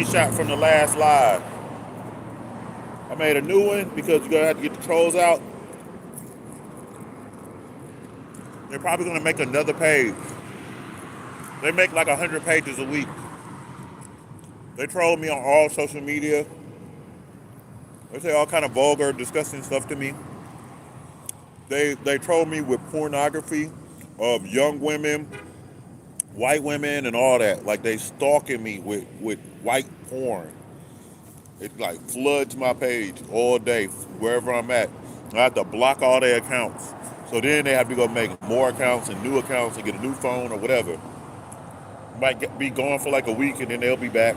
screenshot from the last live. I made a new one because you're gonna have to get the trolls out. They're probably gonna make another page. They make like 100 pages a week. They troll me on all social media. They say all kind of vulgar, disgusting stuff to me. They troll me with pornography of young women, white women, and all that. Like they stalking me with white porn. It like floods my page all day wherever I'm at. I have to block all their accounts. So then they have to go make more accounts and new accounts and get a new phone or whatever. Be gone for like a week and then they'll be back.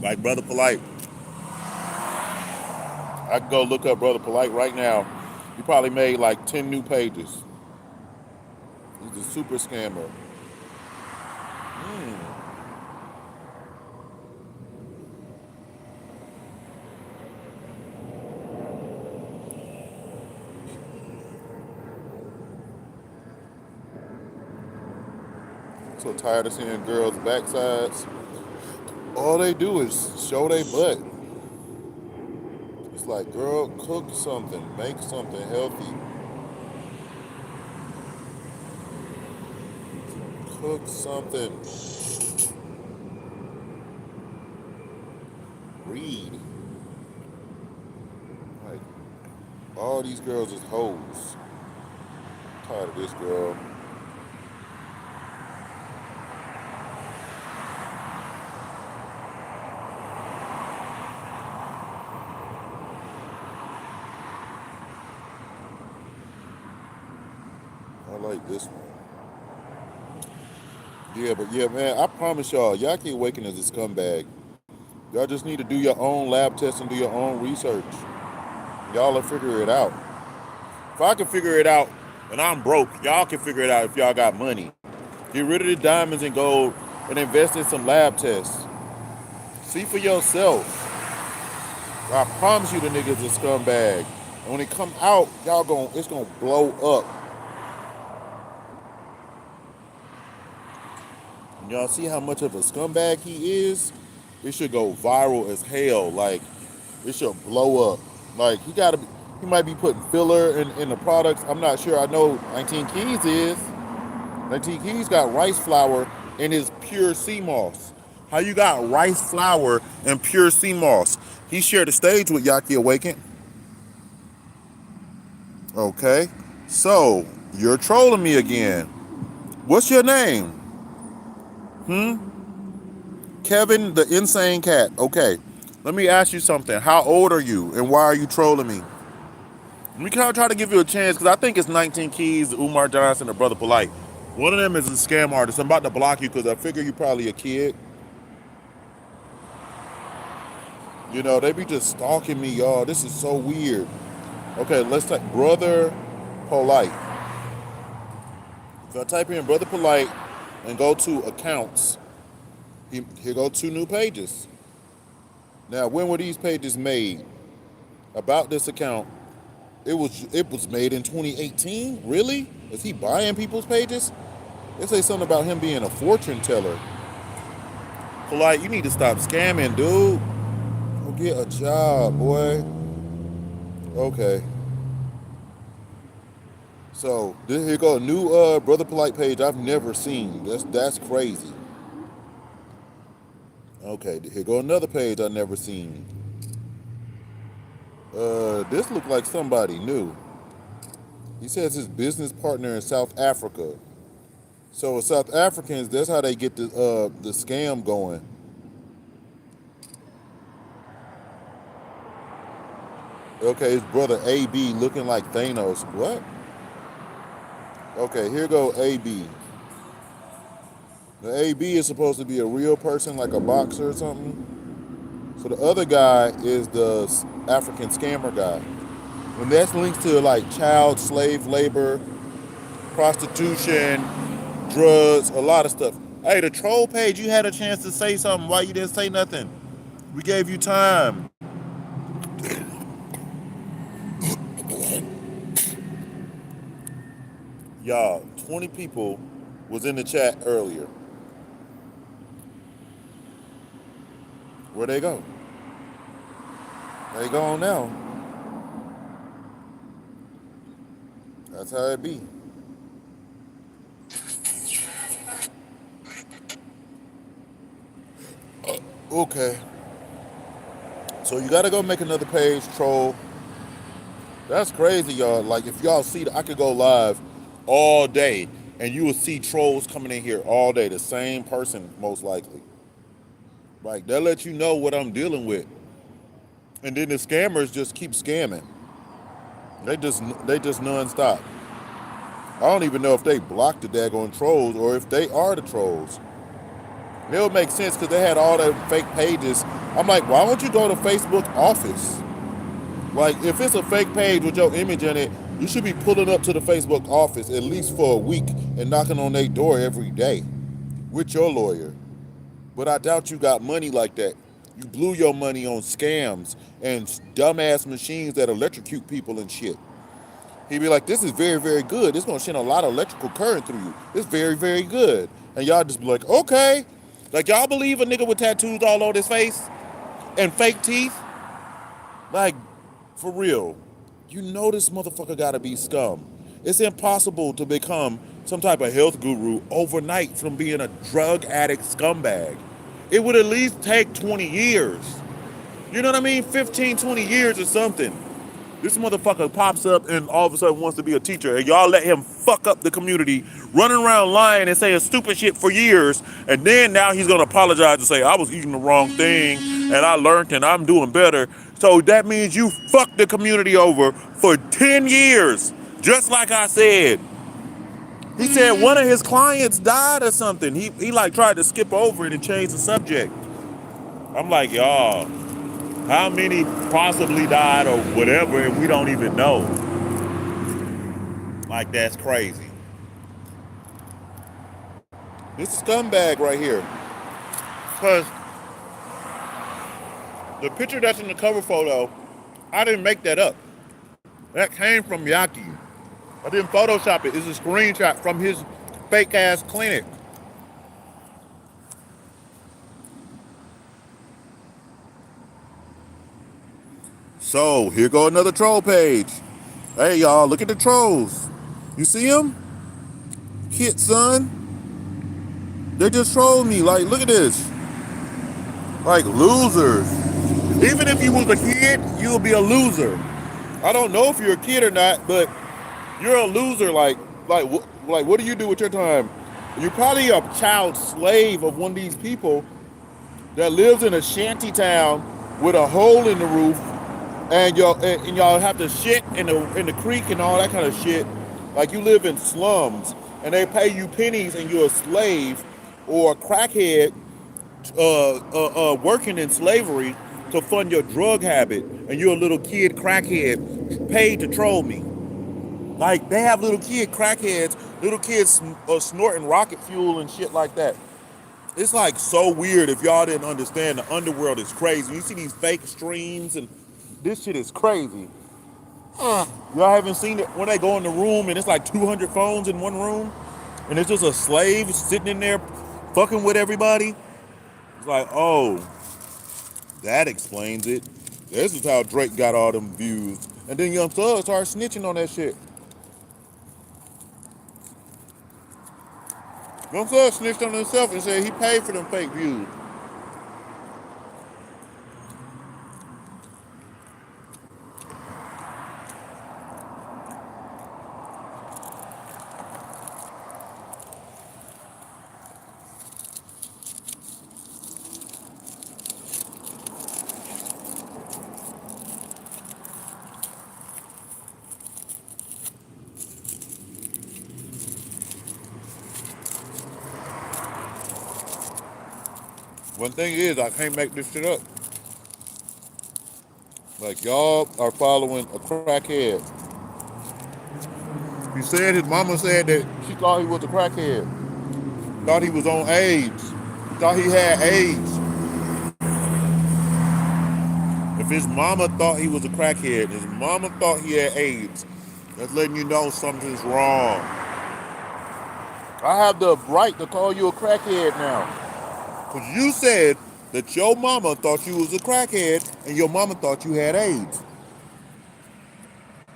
Like Brother Polite. I can go look up Brother Polite right now. He probably made like 10 new pages. He's a super scammer. So tired of seeing girls' backsides. All they do is show their butt. It's like, girl, cook something, make something healthy. Cook something. Read. Like, all these girls is hoes. I'm tired of this girl. I like this one. Yeah, but yeah, man, I promise y'all, Yahki Awakening is a scumbag. Y'all just need to do your own lab tests and do your own research. Y'all will figure it out. If I can figure it out and I'm broke, y'all can figure it out if y'all got money. Get rid of the diamonds and gold and invest in some lab tests. See for yourself. I promise you the nigga's a scumbag. And when it come out, it's gonna blow up. And y'all see how much of a scumbag he is? It should go viral as hell. Like, it should blow up. Like, he might be putting filler in the products. I'm not sure. I know 19 Keys is. 19 Keys got rice flour in his pure sea moss. How you got rice flour and pure sea moss? He shared the stage with Yahki Awaken. Okay. So, you're trolling me again. What's your name? Kevin the Insane Cat. Okay. Let me ask you something. How old are you and why are you trolling me? We can try to give you a chance because I think it's 19 Keys, Umar Johnson, or Brother Polite. One of them is a scam artist. I'm about to block you because I figure you're probably a kid. You know, they be just stalking me, y'all. This is so weird. Okay, let's type Brother Polite. If I type in Brother Polite and go to accounts, here go 2 new pages. Now, when were these pages made? About this account, it was made in 2018? Really? Is he buying people's pages? They say something about him being a fortune teller. Polite, you need to stop scamming, dude. Go get a job, boy. Okay. So here go a new Brother Polite page I've never seen. That's crazy. Okay, here go another page I've never seen. This looked like somebody new. He says his business partner in South Africa. So South Africans, that's how they get the scam going. Okay, his brother AB looking like Thanos. What? Okay, here go AB. The AB is supposed to be a real person, like a boxer or something. So the other guy is the African scammer guy. And that's linked to like child slave labor, prostitution, drugs, a lot of stuff. Hey, the troll page, you had a chance to say something. Why you didn't say nothing? We gave you time. Y'all, 20 people was in the chat earlier. Where they go? They gone now. That's how it be. Okay. So you gotta go make another page, troll. That's crazy, y'all. Like, if y'all see, I could go live all day, and you will see trolls coming in here all day. The same person, most likely. Like, they'll let you know what I'm dealing with, and then the scammers just keep scamming. They just nonstop. I don't even know if they blocked the daggone trolls or if they are the trolls. It would make sense because they had all their fake pages. I'm like, why don't you go to Facebook office? Like, if it's a fake page with your image in it, you should be pulling up to the Facebook office at least for a week and knocking on their door every day with your lawyer. But I doubt you got money like that. You blew your money on scams and dumbass machines that electrocute people and shit. He'd be like, this is very, very good. It's going to send a lot of electrical current through you. It's very, very good. And y'all just be like, okay. Like, y'all believe a nigga with tattoos all over his face and fake teeth? Like, for real. You know this motherfucker gotta be scum. It's impossible to become some type of health guru overnight from being a drug addict scumbag. It would at least take 20 years. You know what I mean? 15, 20 years or something. This motherfucker pops up and all of a sudden wants to be a teacher, and y'all let him fuck up the community, running around lying and saying stupid shit for years, and then now he's gonna apologize and say, I was eating the wrong thing, and I learned and I'm doing better. So that means you fucked the community over for 10 years, just like I said. He said one of his clients died or something. He like tried to skip over it and change the subject. I'm like, y'all, how many possibly died or whatever, and we don't even know? Like, that's crazy. This is scumbag right here. Because the picture that's in the cover photo, I didn't make that up. That came from Yahki. I didn't Photoshop it. It's a screenshot from his fake ass clinic. So, here go another troll page. Hey, y'all, look at the trolls. You see them? Kid, son. They just trolled me. Like, look at this. Like, losers. Even if you was a kid, you'll be a loser. I don't know if you're a kid or not, but you're a loser. Like, what do you do with your time? You're probably a child slave of one of these people that lives in a shanty town with a hole in the roof, and y'all have to shit in the creek and all that kind of shit. Like, you live in slums, and they pay you pennies, and you're a slave or a crackhead working in slavery to fund your drug habit, and you're a little kid crackhead paid to troll me. Like, they have little kid crackheads, little kids snorting rocket fuel and shit like that. It's like so weird. If y'all didn't understand, the underworld is crazy. You see these fake streams, and this shit is crazy. Y'all haven't seen it when they go in the room and it's like 200 phones in one room, and it's just a slave sitting in there fucking with everybody. It's like, oh, that explains it. This is how Drake got all them views. And then Young Thug started snitching on that shit. Young Thug snitched on himself and said he paid for them fake views. One thing is, I can't make this shit up. Like, y'all are following a crackhead. He said his mama said that she thought he was a crackhead. Thought he was on AIDS. Thought he had AIDS. If his mama thought he was a crackhead, his mama thought he had AIDS, that's letting you know something's wrong. I have the right to call you a crackhead now. Because you said that your mama thought you was a crackhead and your mama thought you had AIDS.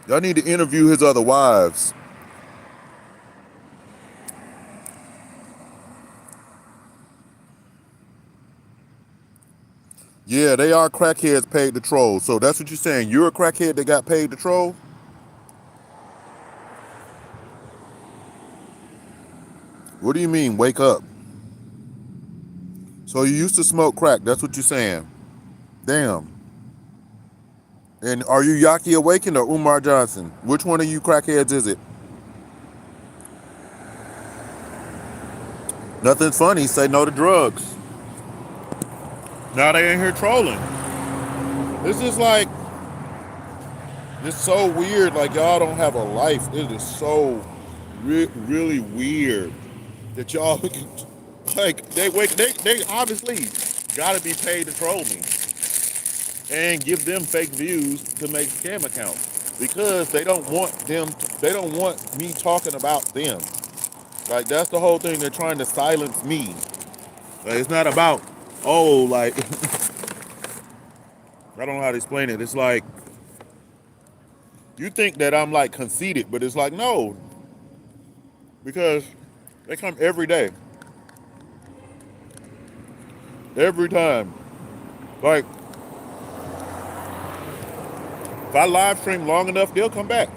Y'all need to interview his other wives. Yeah, they are crackheads paid to troll. So that's what you're saying. You're a crackhead that got paid to troll? What do you mean, wake up? So you used to smoke crack. That's what you're saying. Damn. And are you Yahki Awakened or Umar Johnson? Which one of you crackheads is it? Nothing's funny. Say no to drugs. Now they in here trolling. This is like, it's so weird. Like y'all don't have a life. It is so really weird that y'all like they obviously gotta be paid to troll me and give them fake views to make scam accounts because they don't want they don't want me talking about them. Like that's the whole thing. They're trying to silence me. Like, it's not about like I don't know how to explain it. It's like you think that I'm like conceited, but it's like no, because they come every day, every time. Like if I live stream long enough, they'll come back.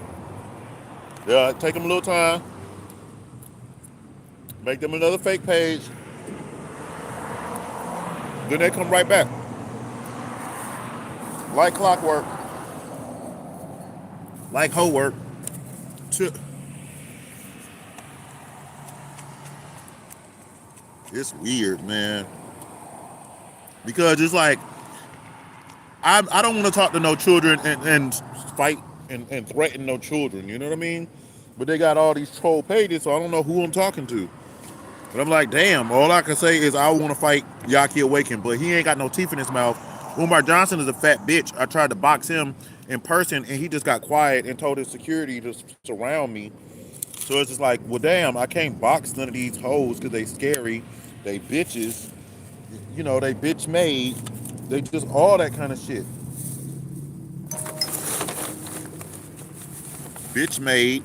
Yeah, take them a little time, make them another fake page, then they come right back. Like clockwork, like homework. It's weird, man. Because it's like I don't want to talk to no children and fight and threaten no children. You know what I mean? But they got all these troll pages, so I don't know who I'm talking to. But I'm like, damn. All I can say is I want to fight Yahki Awaken, but he ain't got no teeth in his mouth. Umar Johnson is a fat bitch. I tried to box him in person, and he just got quiet and told his security to surround me. So it's just like, well, damn, I can't box none of these hoes because they scary. They bitches. You know, they bitch made. They just all that kind of shit. Bitch made.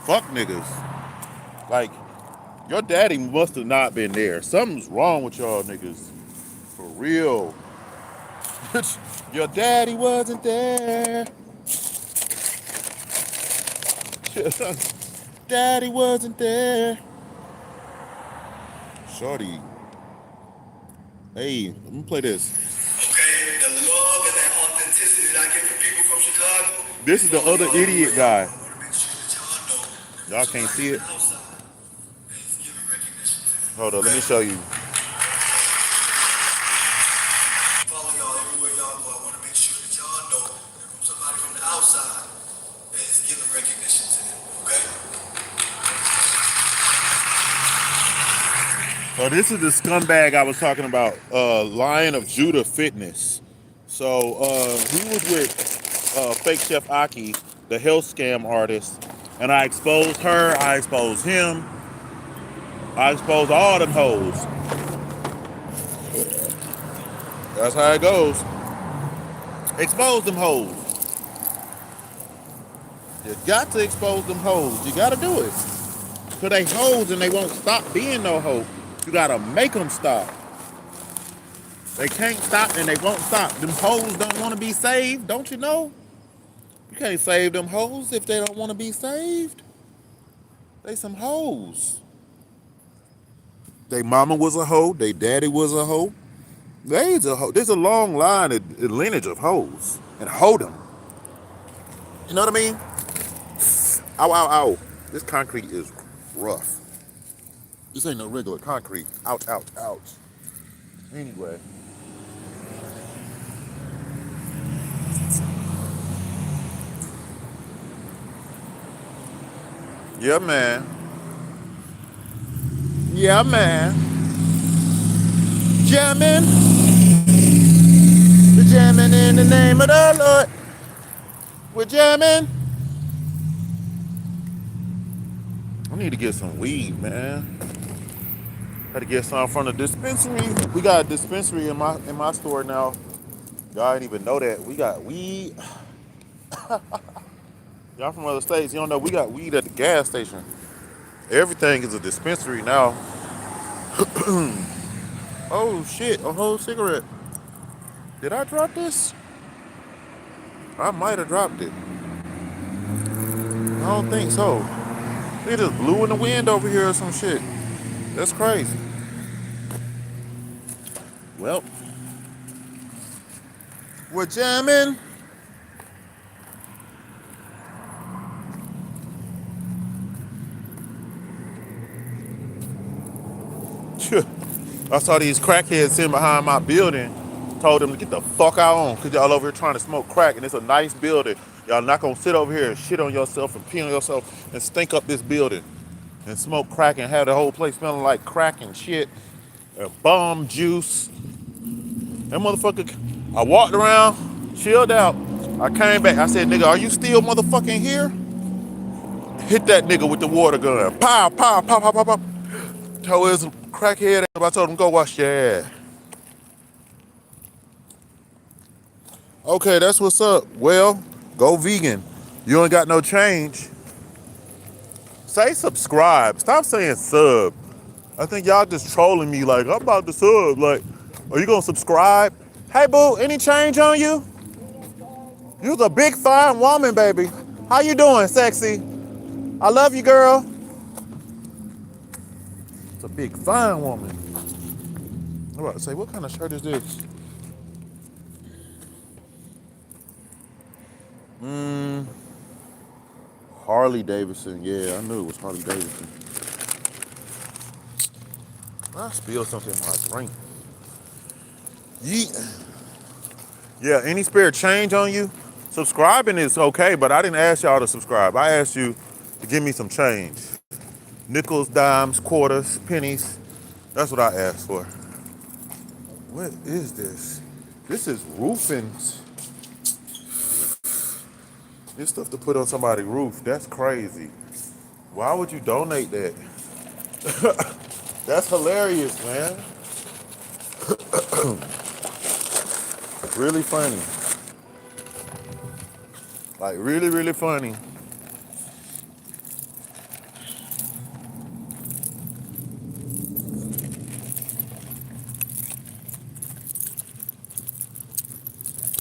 Fuck niggas. Like, your daddy must have not been there. Something's wrong with y'all niggas. For real. Your daddy wasn't there. Daddy wasn't there. Shorty. Hey, let me play this. Okay, the love and that authenticity that I get from people from Chicago. This is the other idiot guy. Y'all can't see it. Hold on, let me show you. Follow y'all everywhere y'all go. I want to make sure that y'all know that somebody from the outside is giving recognition to them. Okay. So this is the scumbag I was talking about, Lion of Judah Fitness. So he was with fake Chef Aki, the health scam artist, and I exposed her, I exposed him, I exposed all them hoes. That's how it goes. Expose them hoes. You got to expose them hoes. You got to do it. Because they hoes and they won't stop being no hoe. You gotta make them stop. They can't stop and they won't stop. Them hoes don't want to be saved, don't you know? You can't save them hoes if they don't want to be saved. They some hoes. They mama was a hoe. They daddy was a hoe. They's a hoe. There's a long line of lineage of hoes and hoe them. You know what I mean? Ow, ow, ow. This concrete is rough. This ain't no regular concrete. Ouch, ouch, ouch. Anyway. Yeah, man. Yeah, man. Jamming. We're jamming in the name of the Lord. We're jamming. I need to get some weed, man. Had to get some from the dispensary. We got a dispensary in my store now. Y'all didn't even know that. We got weed. Y'all from other states, you don't know we got weed at the gas station. Everything is a dispensary now. Oh shit, a whole cigarette. Did I drop this? I might have dropped it. I don't think so. It just blew in the wind over here or some shit. That's crazy. Well, we're jamming. I saw these crackheads sitting behind my building. Told them to get the fuck out on, cause y'all over here trying to smoke crack, and it's a nice building. Y'all not gonna sit over here and shit on yourself and pee on yourself and stink up this building and smoke crack and have the whole place smelling like crack and shit and bomb juice. That motherfucker. I walked around, chilled out. I came back. I said, "Nigga, are you still motherfucking here?" Hit that nigga with the water gun. Pow, pow, pow, pow, pow, pow. Told his crackhead. I told him go wash your ass. Okay, that's what's up. Well, go vegan. You ain't got no change. Say subscribe. Stop saying sub. I think y'all just trolling me like, I'm about to sub. Like, are you gonna subscribe? Hey boo, any change on you? You's a big fine woman, baby. How you doing, sexy? I love you, girl. It's a big fine woman. I'm about to say, what kind of shirt is this? Harley Davidson. Yeah, I knew it was Harley Davidson. I spilled something in my drink. Yeet. Yeah, any spare change on you? Subscribing is okay, but I didn't ask y'all to subscribe. I asked you to give me some change. Nickels, dimes, quarters, pennies. That's what I asked for. What is this? This is roofing. This stuff to put on somebody's roof. That's crazy. Why would you donate that? That's hilarious, man. Really funny. Like really, really funny.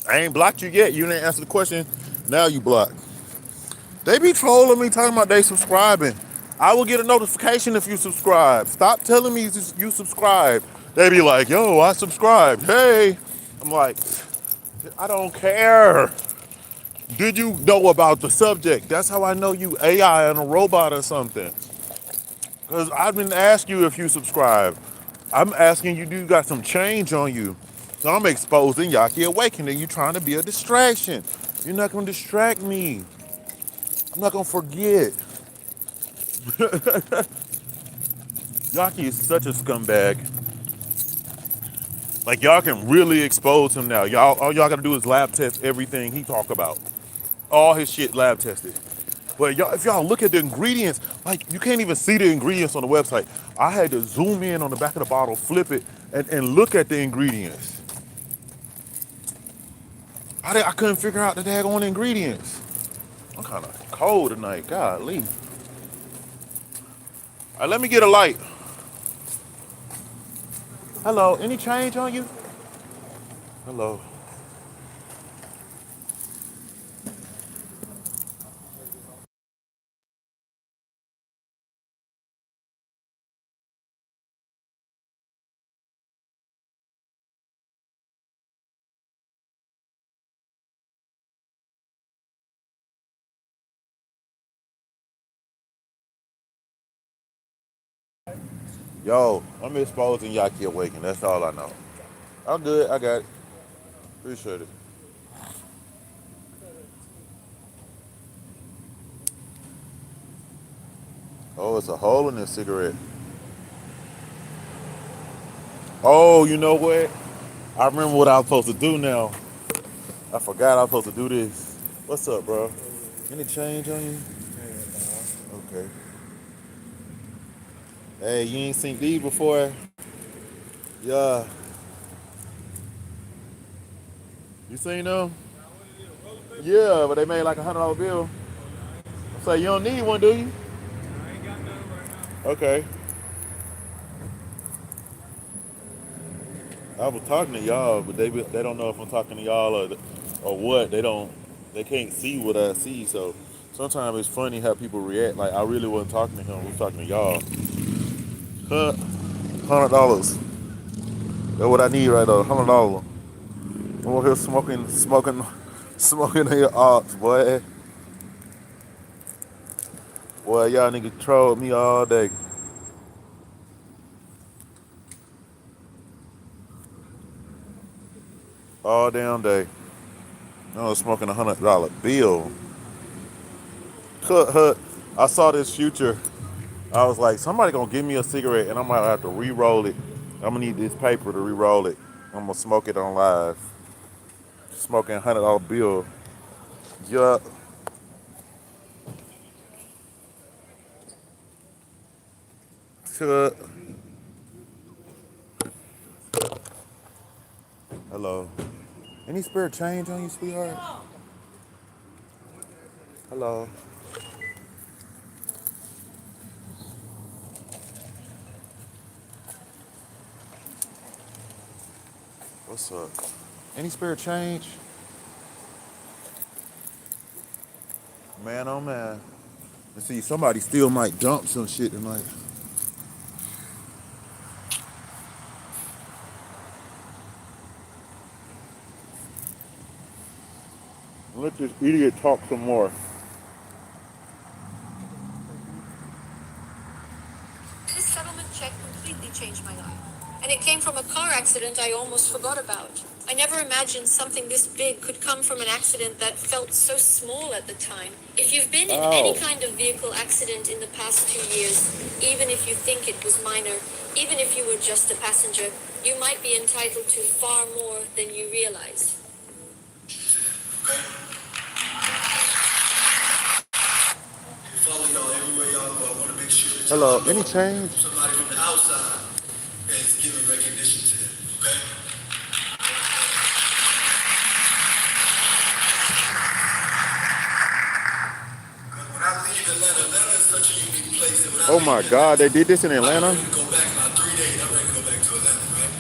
I ain't blocked you yet. You didn't answer the question. Now you blocked. They be trolling me talking about they subscribing. I will get a notification if you subscribe. Stop telling me you subscribe. They be like, yo, I subscribed. Hey. I'm like, I don't care. Did you know about the subject? That's how I know you AI and a robot or something. Because I've been asking you if you subscribe. I'm asking you, do you got some change on you? So I'm exposing Yahki Awakening. You trying to be a distraction. You're not going to distract me. I'm not going to forget. Yahki is such a scumbag. Like, y'all can really expose him now. Y'all, all y'all got to do is lab test everything he talk about. All his shit lab tested. But y'all, if y'all look at the ingredients, like you can't even see the ingredients on the website. I had to zoom in on the back of the bottle, flip it, and look at the ingredients. I couldn't figure out the daggone ingredients. I'm kind of cold tonight, golly. All right, let me get a light. Hello, any change on you? Hello. Yo, I'm exposing Yahki Awakening. That's all I know. I'm good. I got it. Appreciate it. Oh, it's a hole in this cigarette. Oh, you know what? I remember what I was supposed to do now. I forgot I was supposed to do this. What's up, bro? Any change on you? Okay. Hey, you ain't seen these before? Yeah. You seen them? Yeah, but they made like $100 bill. So you don't need one, do you? Okay. I was talking to y'all, but they don't know if I'm talking to y'all or what. They can't see what I see. So sometimes it's funny how people react. Like I really wasn't talking to him. I was talking to y'all. $100. That's what I need right there. $100. I'm over here smoking your ops, boy. Boy, y'all niggas trolled me all day, all damn day. I was smoking $100 bill. Cut. I saw this future. I was like, somebody gonna give me a cigarette, and I'm gonna have to re-roll it. I'm gonna need this paper to re-roll it. I'm gonna smoke it on live. Smoking $100 bill. Yup. Cut. Hello. Any spare change on you, sweetheart? Hello. What's up? Any spare change? Man, oh man. And see, somebody still might dump some shit tonight. Let this idiot talk some more. This settlement check completely changed my life. And it came from a car accident I almost forgot about. I never imagined something this big could come from an accident that felt so small at the time. If you've been in any kind of vehicle accident in the past 2 years, even if you think it was minor, even if you were just a passenger, you might be entitled to far more than you realize. Follow y'all everywhere y'all go. I want to make sure that hello, any change? Somebody from the outside is giving recognition to them, okay? When I leave Atlanta is such a unique place. And when oh my God, they did this in Atlanta? I'm ready to go back about 3 days. I'm ready to go back to Atlanta, right?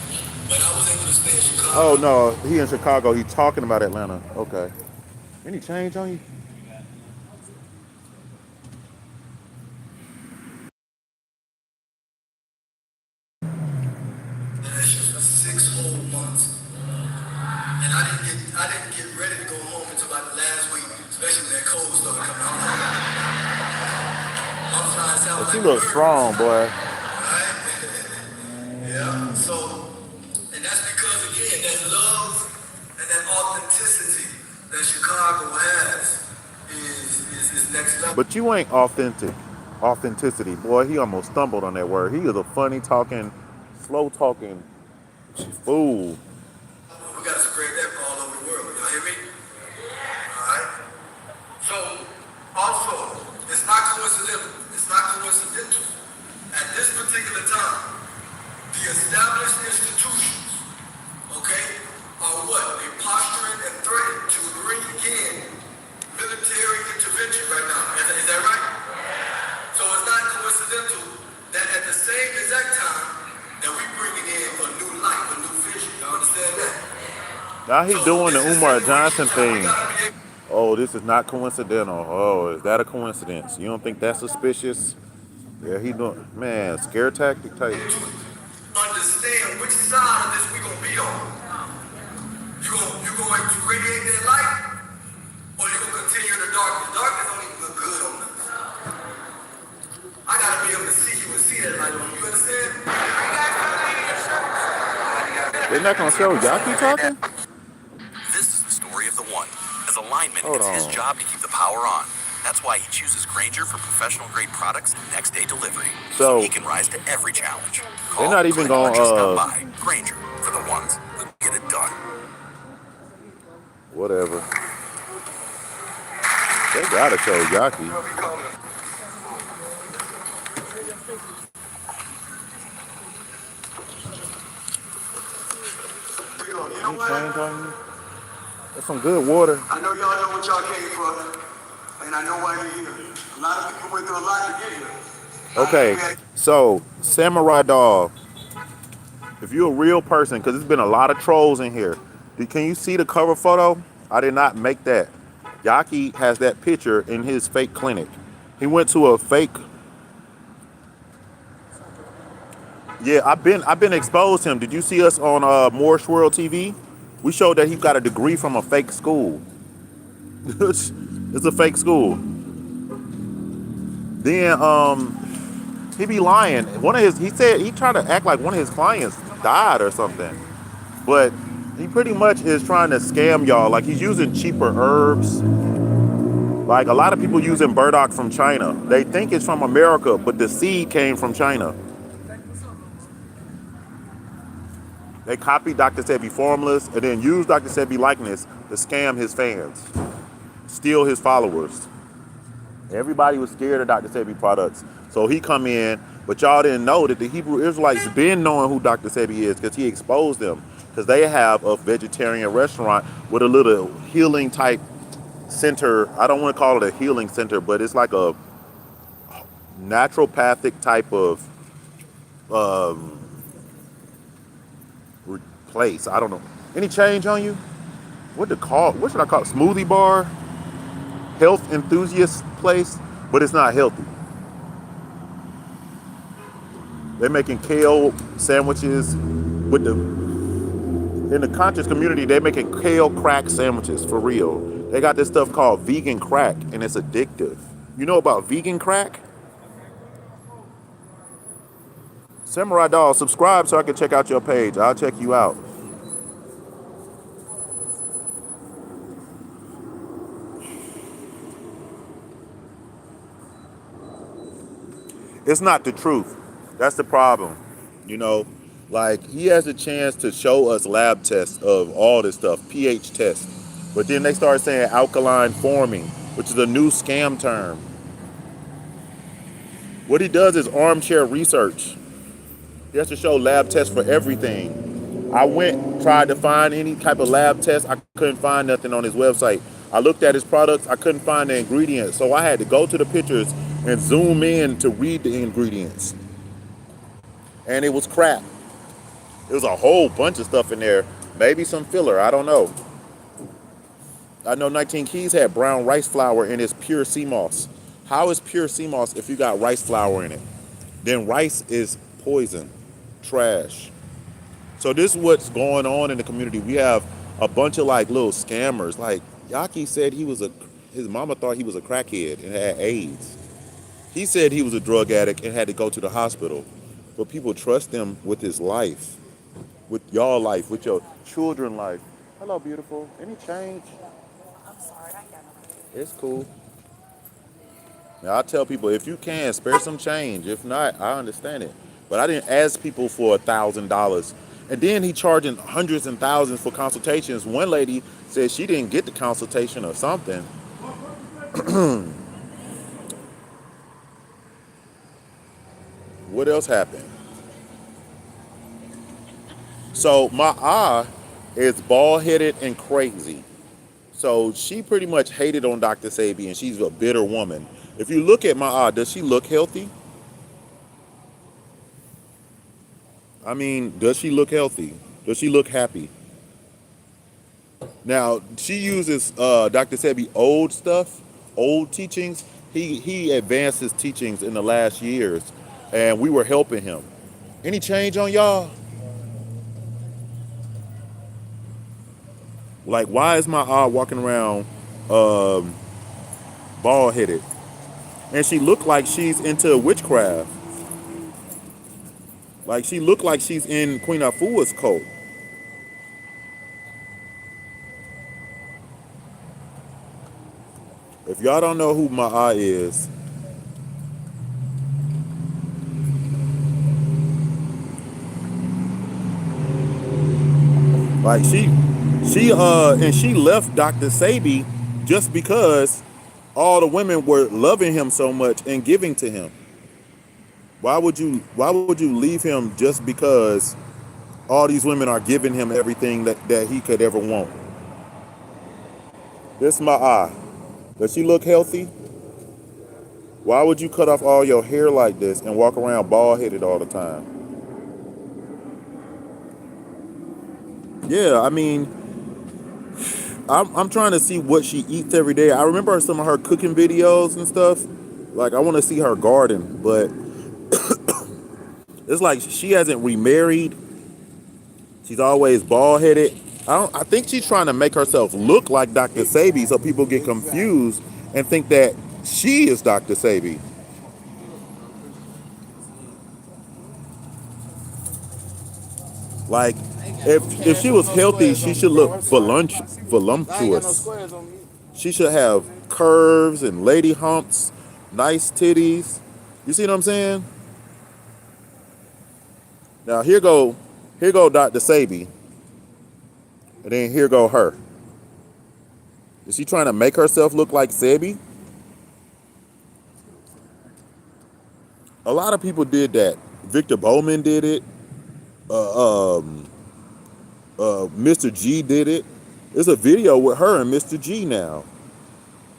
But I was able to stay in Chicago. Oh no, he in Chicago. He talking about Atlanta. Okay. Any change on you? For 6 whole months. And I didn't get ready to go home until about the last week, especially when that cold started coming on. I'm trying to sound like she looks strong, boy. Right? Yeah. So, and that's because again, that love and that authenticity that Chicago has is next level. But you ain't authentic. Authenticity, boy. He almost stumbled on that word. He is a funny talking, slow talking fool. We gotta spread that all over the world. Y'all hear me? Alright? So, also, it's not coincidental. It's not coincidental. At this particular time, the established institutions, okay, are what? They're posturing and threatening to bring in military intervention right now. Is that right? So it's not coincidental that at the same exact time that we bringing in a new light, a new vision. Y'all understand that? Now he's doing the Umar Johnson thing. Oh, this is not coincidental. Oh, is that a coincidence? You don't think that's suspicious? Yeah, he doing, man, scare tactic type. Understand which side of this we gonna be on. You going to radiate that light, or you gonna continue in the darkness? Darkness don't even look good on us. I gotta be able to see you and see that light on you. You understand? They're not gonna show Yahki talking? This is the story of the one. As a lineman, it's his job to keep the power on. That's why he chooses Grainger for professional-grade products and next-day delivery, so he can rise to every challenge. They're not even going just stop by. Grainger, for the ones who get it done. Whatever. They gotta show Yahki. sure. You know Any change what? on you? That's some good water. I know y'all know what y'all came for, and I know why you're here. A lot of people went through a lot to get here. A lot of Okay, people had so Samurai Dog, if you're a real person, because there's been a lot of trolls in here, can you see the cover photo? I did not make that. Yahki has that picture in his fake clinic. He went to a fake. Yeah, I've been exposed to him. Did you see us on Morse World TV? We showed that he got a degree from a fake school. It's a fake school. Then he be lying. He said he tried to act like one of his clients died or something. But he pretty much is trying to scam y'all. Like he's using cheaper herbs. Like a lot of people using burdock from China. They think it's from America, but the seed came from China. They copied Dr. Sebi formulas and then used Dr. Sebi likeness to scam his fans, steal his followers. Everybody was scared of Dr. Sebi products. So he come in, but y'all didn't know that the Hebrew Israelites been knowing who Dr. Sebi is because he exposed them. Because they have a vegetarian restaurant with a little healing type center. I don't want to call it a healing center, but it's like a naturopathic type of um, place. I don't know. Any change on you? What should I call it? Smoothie bar? Health enthusiast place? But it's not healthy. They're making kale sandwiches with the in the conscious community. They're making kale crack sandwiches for real. They got this stuff called vegan crack, and it's addictive. You know about vegan crack? Samurai Doll, subscribe so I can check out your page. I'll check you out. It's not the truth. That's the problem. You know, like he has a chance to show us lab tests of all this stuff, pH tests. But then they start saying alkaline forming, which is a new scam term. What he does is armchair research. He has to show lab tests for everything. I tried to find any type of lab test. I couldn't find nothing on his website. I looked at his products. I couldn't find the ingredients. So I had to go to the pictures and zoom in to read the ingredients. And it was crap. There was a whole bunch of stuff in there. Maybe some filler. I don't know. I know 19 Keys had brown rice flour in his pure sea moss. How is pure sea moss if you got rice flour in it? Then rice is poison, trash. So this is what's going on in the community. We have a bunch of like little scammers. Like Yaki said his mama thought he was a crackhead and had AIDS. He said he was a drug addict and had to go to the hospital. But people trust him with his life, with y'all life, with your children life. Hello, beautiful. Any change? I'm sorry, I got it. It's cool. Now, I tell people, if you can, spare some change. If not, I understand it. But I didn't ask people for $1,000. And then he charging hundreds and thousands for consultations. One lady said she didn't get the consultation or something. What else happened? So my aunt is bald-headed and crazy. So she pretty much hated on Dr. Sebi, and she's a bitter woman. If you look at my aunt, does she look healthy? I mean, does she look healthy? Does she look happy? Now, she uses Dr. Sebi old stuff, old teachings. He advanced his teachings in the last years, and we were helping him. Any change on y'all? Like, why is my aunt walking around bald-headed? And she looked like she's into witchcraft. Like, she looked like she's in Queen Afua's cult. If y'all don't know who Ma'a is, like she left Dr. Sebi just because all the women were loving him so much and giving to him. Why would you leave him just because All these women are giving him everything that he could ever want. This is my eye. Does she look healthy? Why would you cut off all your hair like this and walk around bald headed all the time? Yeah, I mean, I'm trying to see what she eats every day. I remember some of her cooking videos and stuff. Like, I want to see her garden, but it's like she hasn't remarried. She's always bald headed. I think she's trying to make herself look like drSebijr so people get confused and think that she is drSebijr. Like, if she was healthy, she should look voluptuous. She should have curves and lady humps, nice titties. You see what I'm saying? Now here go drSebijr, and then here go her. Is she trying to make herself look like Sebi? A lot of people did that. Victor Bowman did it. Mr. G did it. There's a video with her and Mr. G now.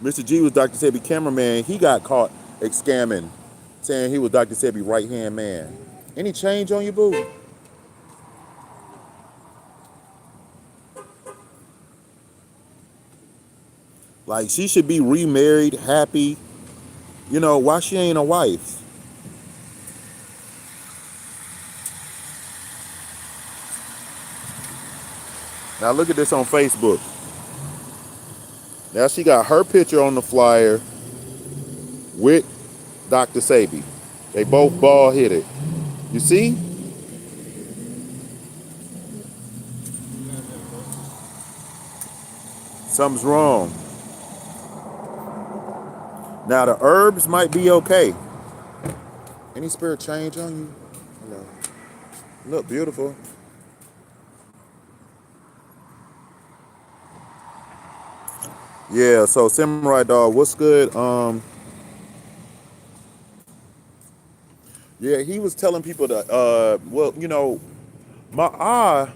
Mr. G was drSebijr cameraman. He got caught scamming, saying he was drSebijr right-hand man. Any change on you, boo? Like, she should be remarried, happy. You know, why she ain't a wife? Now look at this on Facebook. Now she got her picture on the flyer with drSebijr. They both bald headed. You see? Something's wrong. Now the herbs might be okay. Any spirit change on you? No. Look beautiful. Yeah, so Samurai Dog, what's good? Yeah, he was telling people that well, you know, my eye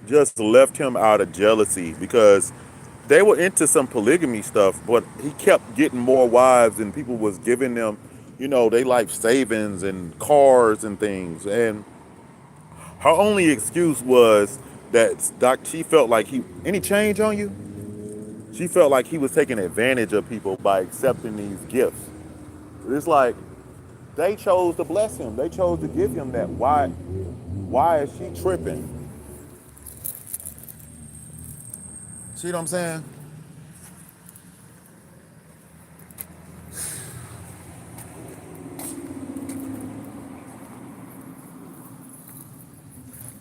just left him out of jealousy because they were into some polygamy stuff, but he kept getting more wives and people was giving them, you know, they life savings and cars and things. And her only excuse was that she felt like any change on you? She felt like he was taking advantage of people by accepting these gifts. It's like they chose to bless him. They chose to give him that. Why is she tripping? See what I'm saying?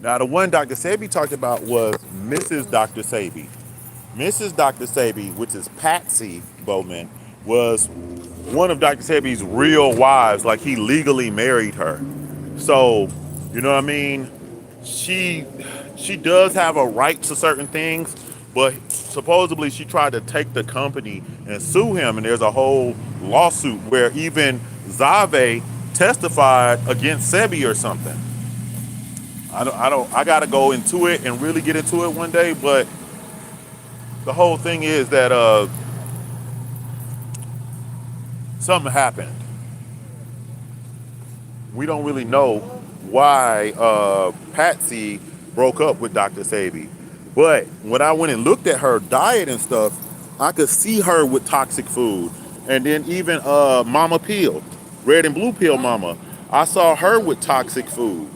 Now, the one drSebijr talked about was Mrs. drSebijr. Mrs. drSebijr, which is Patsy Bowman, was one of drSebijr's real wives. Like, he legally married her. So, you know what I mean? She does have a right to certain things, but supposedly she tried to take the company and sue him, and there's a whole lawsuit where even Zave testified against Sebi or something. I gotta go into it and really get into it one day, but the whole thing is that something happened. We don't really know why Patsy broke up with drSebijr. But when I went and looked at her diet and stuff, I could see her with toxic food. And then even Mama Pill, Red and Blue Pill Mama, I saw her with toxic food.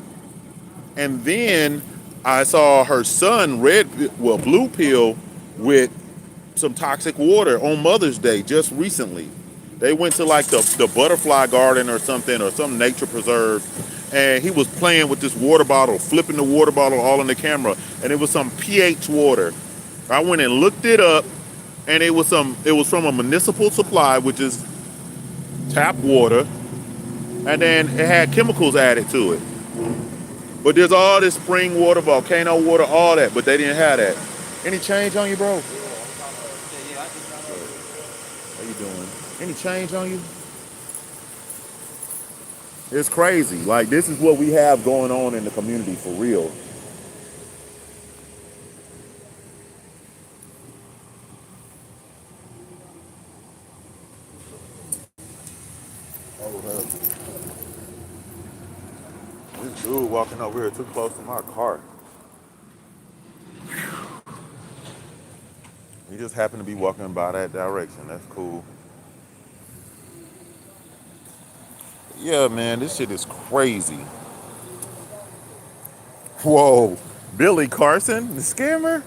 And then I saw her son, Blue Pill, with some toxic water on Mother's Day just recently. They went to like the butterfly garden or something, or some nature preserve, and he was playing with this water bottle, flipping the water bottle all in the camera, and it was some pH water. I went and looked it up, and it was from a municipal supply, which is tap water, and then it had chemicals added to it. But there's all this spring water, volcano water, all that, but they didn't have that. Any change on you, bro? How you doing? Any change on you? It's crazy. Like, this is what we have going on in the community for real. This dude walking over here too close to my car. He just happened to be walking by that direction. That's cool. Yeah, man, this shit is crazy. Whoa, Billy Carson, the scammer?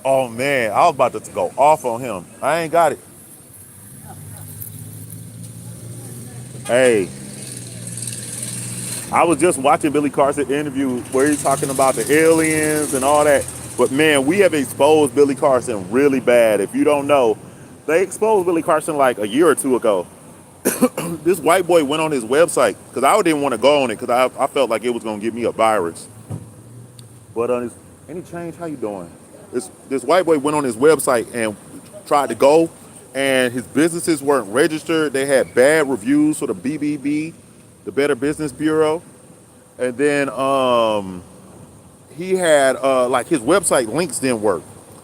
Oh man, I was about to go off on him. I ain't got it. Hey, I was just watching Billy Carson interview where he's talking about the aliens and all that. But man, we have exposed Billy Carson really bad. If you don't know, they exposed Billy Carson like a year or two ago. This white boy went on his website because I didn't want to go on it because I felt like it was gonna give me a virus. But on his any change, how you doing? This white boy went on his website and tried to go, and his businesses weren't registered. They had bad reviews for the BBB, the Better Business Bureau, and then he had like his website links didn't work.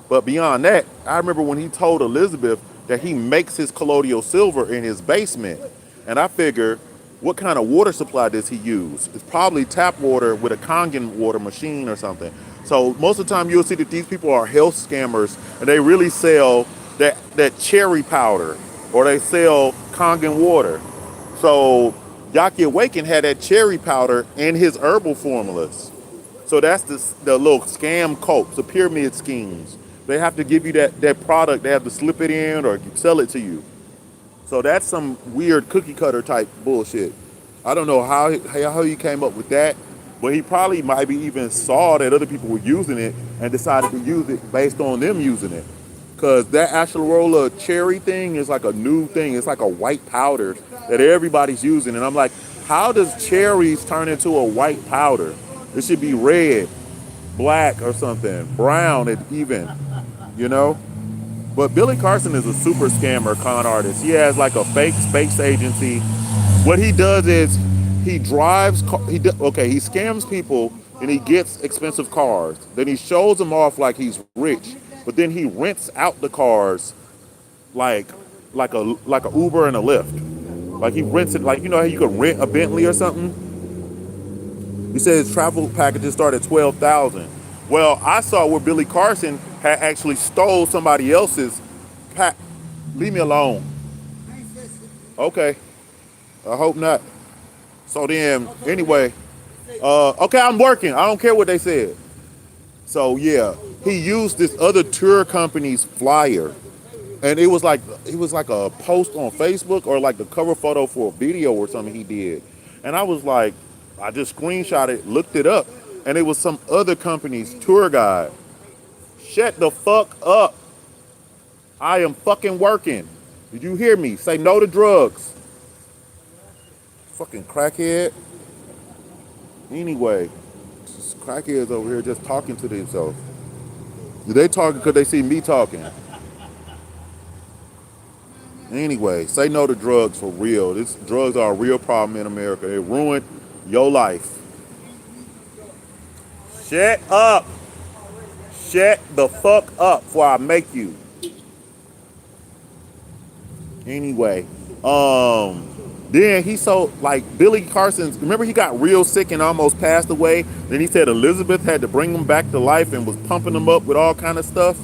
But beyond that, I remember when he told Elizabeth that he makes his colloidal silver in his basement, and I figure, what kind of water supply does he use? It's probably tap water with a Kangen water machine or something. So most of the time you'll see that these people are health scammers and they really sell that cherry powder or they sell Kangen water. So Yahki Awaken had that cherry powder in his herbal formulas. So that's the little scam cults, the pyramid schemes. They have to give you that product, they have to slip it in or sell it to you. So that's some weird cookie cutter type bullshit. I don't know how he came up with that, but he probably might be even saw that other people were using it and decided to use it based on them using it. Cause that acerola cherry thing is like a new thing. It's like a white powder that everybody's using. And I'm like, how does cherries turn into a white powder? It should be red, black or something, brown even, you know? But Billy Carson is a super scammer con artist. He has like a fake space agency. What he does is he scams people and he gets expensive cars. Then he shows them off like he's rich, but then he rents out the cars like a Uber and a Lyft. Like he rents it, like you know how you could rent a Bentley or something. He said his travel packages start at 12,000. Well, I saw where Billy Carson had actually stole somebody else's pack. Leave me alone. Okay. I hope not. So then, anyway, okay, I'm working. I don't care what they said. So yeah, he used this other tour company's flyer, and it was like a post on Facebook or like the cover photo for a video or something he did, and I was like, I just screenshot it, looked it up, and it was some other company's tour guide. Shut the fuck up. I am fucking working. Did you hear me? Say no to drugs. Fucking crackhead. Anyway, crackheads over here just talking to themselves. They talking because they see me talking. Anyway, say no to drugs for real. Drugs are a real problem in America. They ruined your life. Shut up. Shut the fuck up before I make you. Anyway, then he sold like Billy Carson's. Remember he got real sick and almost passed away. Then he said Elizabeth had to bring him back to life and was pumping him up with all kind of stuff.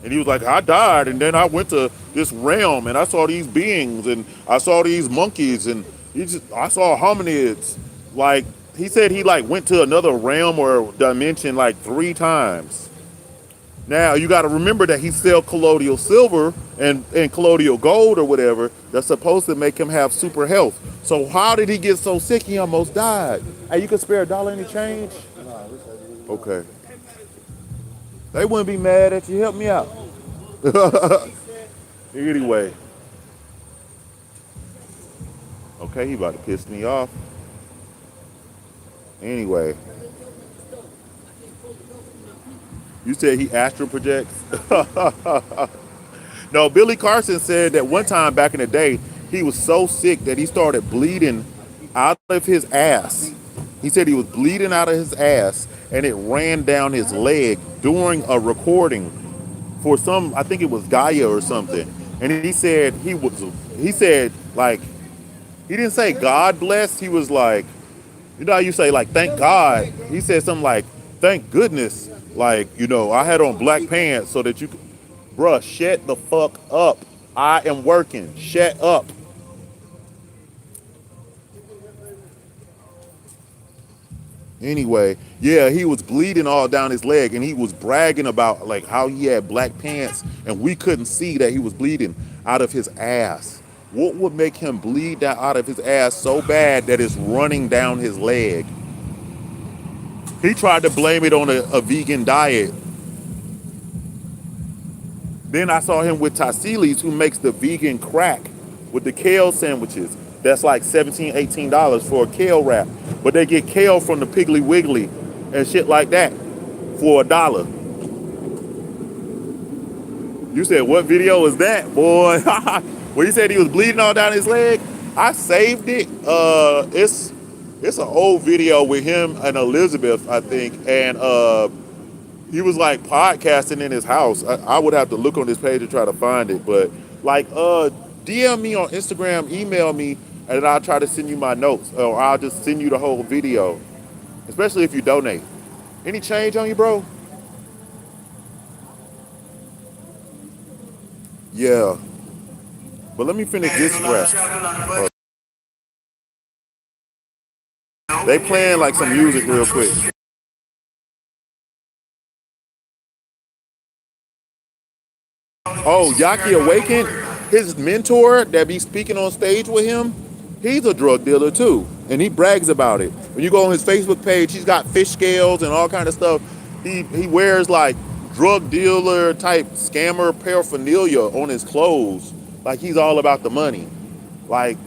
And he was like, I died and then I went to this realm and I saw these beings and I saw these monkeys and I saw hominids. Like he said he like went to another realm or dimension like 3 times. Now you got to remember that he sells colloidal silver and colloidal gold or whatever that's supposed to make him have super health. So how did he get so sick he almost died? Hey, you can spare $1 any change? Okay. They wouldn't be mad at you. Help me out. Anyway. Okay, he about to piss me off. Anyway. You said he astral projects? No, Billy Carson said that one time back in the day, he was so sick that he started bleeding out of his ass. He said he was bleeding out of his ass and it ran down his leg during a recording for some, I think it was Gaia or something. And he said like, he didn't say God bless. He was like, You know how you say like, thank God. He said something like, thank goodness. Like, you know, I had on black pants so that you could, bruh, shut the fuck up. I am working. Shut up. Anyway, yeah, he was bleeding all down his leg and he was bragging about like how he had black pants and we couldn't see that he was bleeding out of his ass. What would make him bleed that out of his ass so bad that it's running down his leg? He tried to blame it on a vegan diet. Then I saw him with Tassili's, who makes the vegan crack with the kale sandwiches. That's like $17, $18 for a kale wrap. But they get kale from the Piggly Wiggly and shit like that for $1. You said, what video is that, boy? When he said he was bleeding all down his leg, I saved it. It's an old video with him and Elizabeth, I think, and he was like podcasting in his house. I would have to look on this page to try to find it, but like DM me on Instagram, email me, and I'll try to send you my notes, or I'll just send you the whole video, especially if you donate. Any change on you, bro? Yeah, but let me finish this rap. They playing like some music real quick. Oh, Yahki Awakened, his mentor that be speaking on stage with him, he's a drug dealer too, and he brags about it. When you go on his Facebook page, he's got fish scales and all kind of stuff. He wears like drug dealer type scammer paraphernalia on his clothes, like he's all about the money. Like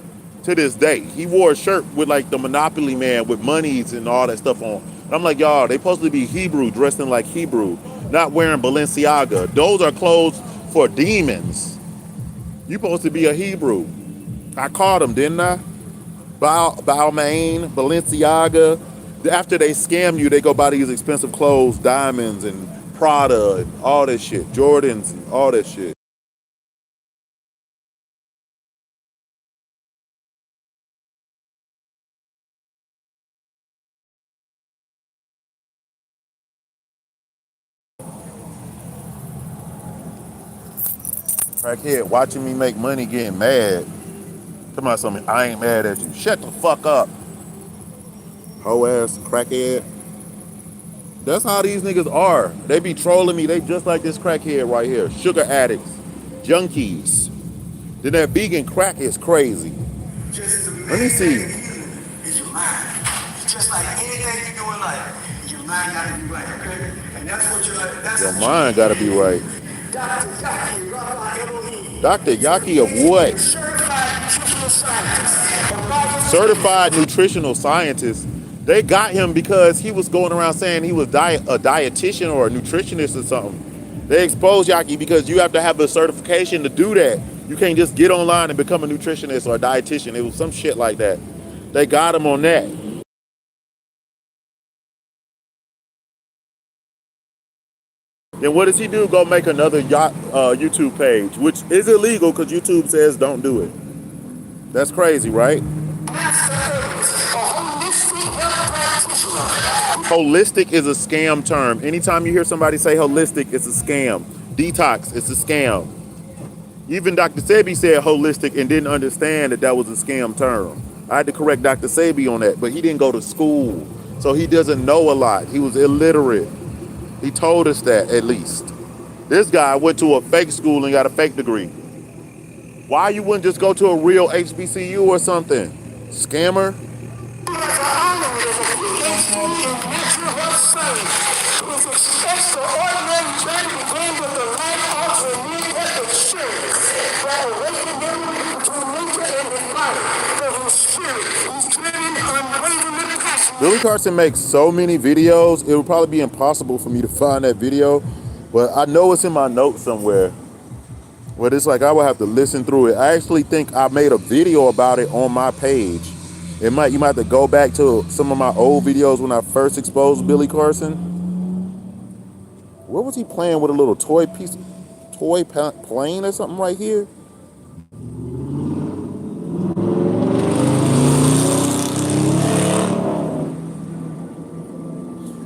to this day, he wore a shirt with like the Monopoly man with monies and all that stuff on. And I'm like, y'all, they supposed to be Hebrew, dressing like Hebrew, not wearing Balenciaga. Those are clothes for demons. You supposed to be a Hebrew. I caught him, didn't I? Balmain, Balenciaga. After they scam you, they go buy these expensive clothes, diamonds and Prada and all that shit, Jordans and all that shit. Crackhead watching me make money getting mad. Come on, something. I ain't mad at you. Shut the fuck up. Hoe ass crackhead. That's how these niggas are. They be trolling me. They just like this crackhead right here. Sugar addicts. Junkies. Then that vegan crack is crazy. Let me see. It's your mind. It's just like anything you do in life. Your mind gotta be right, okay? And that's what Your mind gotta be right. Dr. Yucky, Rabbi Elohim. Dr. Yucky of what? Certified nutritional scientist. They got him because he was going around saying he was a dietitian or a nutritionist or something. They exposed Yahki because you have to have a certification to do that. You can't just get online and become a nutritionist or a dietitian. It was some shit like that. They got him on that. Then what does he do? Go make another YouTube page, which is illegal because YouTube says don't do it. That's crazy, right? Holistic is a scam term. Anytime you hear somebody say holistic, it's a scam. Detox, it's a scam. Even Dr. Sebi said holistic and didn't understand that was a scam term. I had to correct Dr. Sebi on that, but he didn't go to school, so he doesn't know a lot. He was illiterate. He told us that, at least. This guy went to a fake school and got a fake degree. Why you wouldn't just go to a real HBCU or something? Scammer? Billy Carson makes so many videos, it would probably be impossible for me to find that video, but I know it's in my notes somewhere. But it's like I would have to listen through it. I actually think I made a video about it on my page. You might have to go back to some of my old videos when I first exposed Billy Carson. What was he playing with a little toy plane or something right here?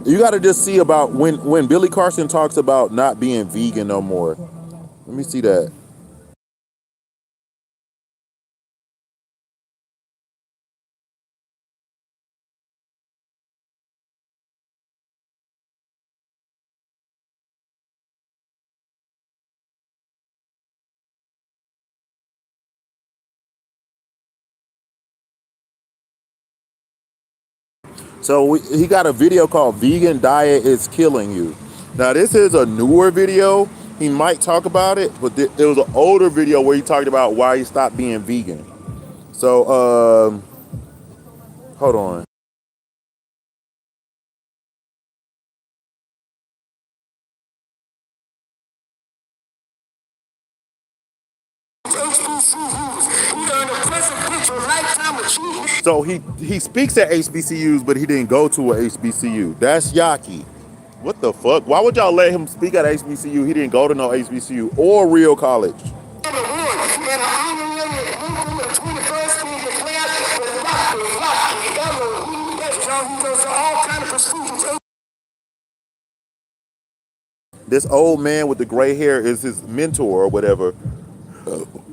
You got to just see about when Billy Carson talks about not being vegan no more. Let me see that. So he got a video called "Vegan Diet is Killing You." Now this is a newer video. He might talk about it, but it was an older video where he talked about why he stopped being vegan. So hold on. So he speaks at HBCUs, but he didn't go to a HBCU. That's Yahki. What the fuck? Why would y'all let him speak at HBCU? He didn't go to no HBCU or real college. This old man with the gray hair is his mentor or whatever.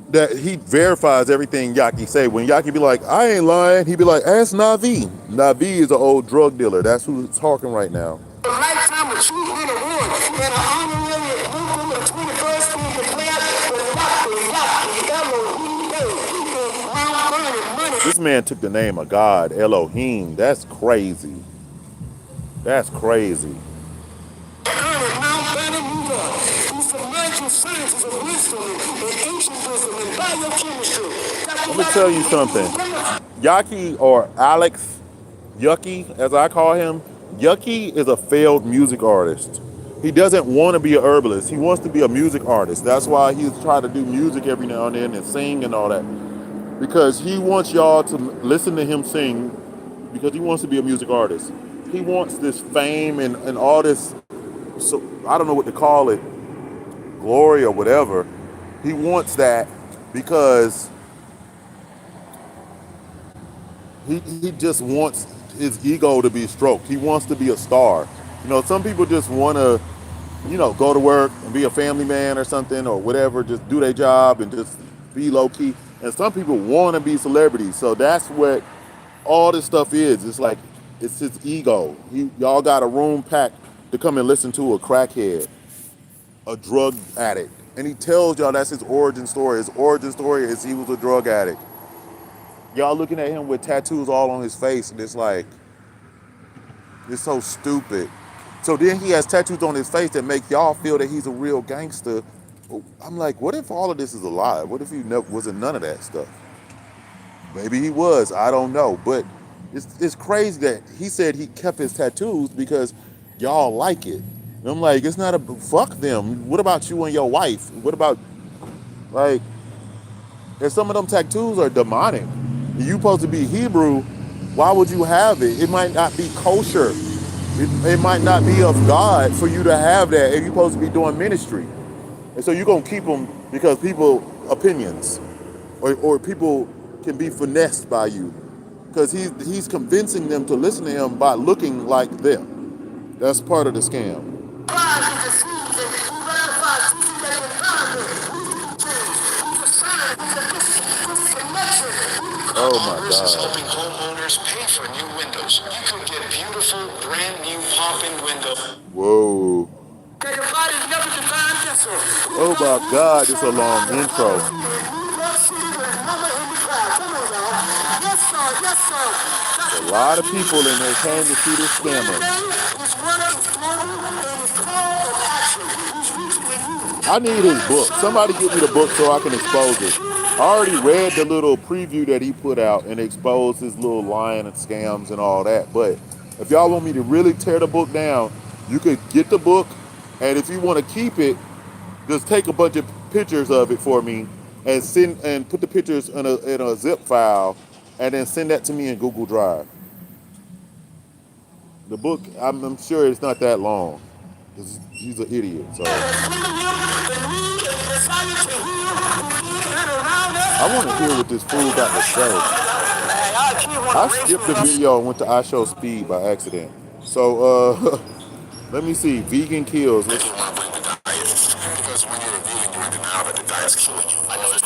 That he verifies everything Yahki say. When Yahki be like, I ain't lying, he be like, ask Navi. Navi is an old drug dealer. That's who's talking right now. A lifetime achievement award and an honorary movement of the 21st Elohim. This man took the name of God, Elohim. That's crazy. That's crazy. Let me tell you something. Yahki, or Alex Yucky, as I call him, Yucky is a failed music artist. He doesn't want to be a herbalist. He wants to be a music artist. That's why he's trying to do music every now and then and sing and all that. Because he wants y'all to listen to him sing because he wants to be a music artist. He wants this fame and all this, so I don't know what to call it, glory or whatever. He wants that because he just wants his ego to be stroked. He wants to be a star. You know, some people just want to, go to work and be a family man or something or whatever, just do their job and just be low key. And some people want to be celebrities. So that's what all this stuff is. It's like, it's his ego. Y'all got a room packed to come and listen to a crackhead, a drug addict. And he tells y'all that's his origin story. His origin story is he was a drug addict. Y'all looking at him with tattoos all on his face, and it's like, it's so stupid. So then he has tattoos on his face that make y'all feel that he's a real gangster. I'm like, what if all of this is a lie? What if he wasn't none of that stuff? Maybe he was, I don't know. But it's crazy that he said he kept his tattoos because y'all like it. And I'm like, it's not fuck them. What about you and your wife? What about, like, if some of them tattoos are demonic, you supposed to be Hebrew, why would you have it? It might not be kosher. It might not be of God for you to have that if you're supposed to be doing ministry. And so you're going to keep them because people opinions or people can be finessed by you because he's convincing them to listen to him by looking like them. That's part of the scam. Oh my God. Is helping homeowners pay for new windows. You can get beautiful, brand new pop-in windows. Whoa. Oh my God, it's a long intro. A lot of people in there came to see this scammer. I need his book. Somebody give me the book so I can expose it. I already read the little preview that he put out and exposed his little lying and scams and all that. But if y'all want me to really tear the book down, you could get the book, and if you want to keep it, just take a bunch of pictures of it for me and send and put the pictures in a zip file and then send that to me in Google Drive. The book, I'm sure it's not that long. He's an idiot. So I want to hear what this fool got to say. I skipped the video and went to I Show Speed by accident. So let me see. Vegan kills. If you want to bring the diet, because when you're a vegan, you're in denial that the diet's killing you. I know this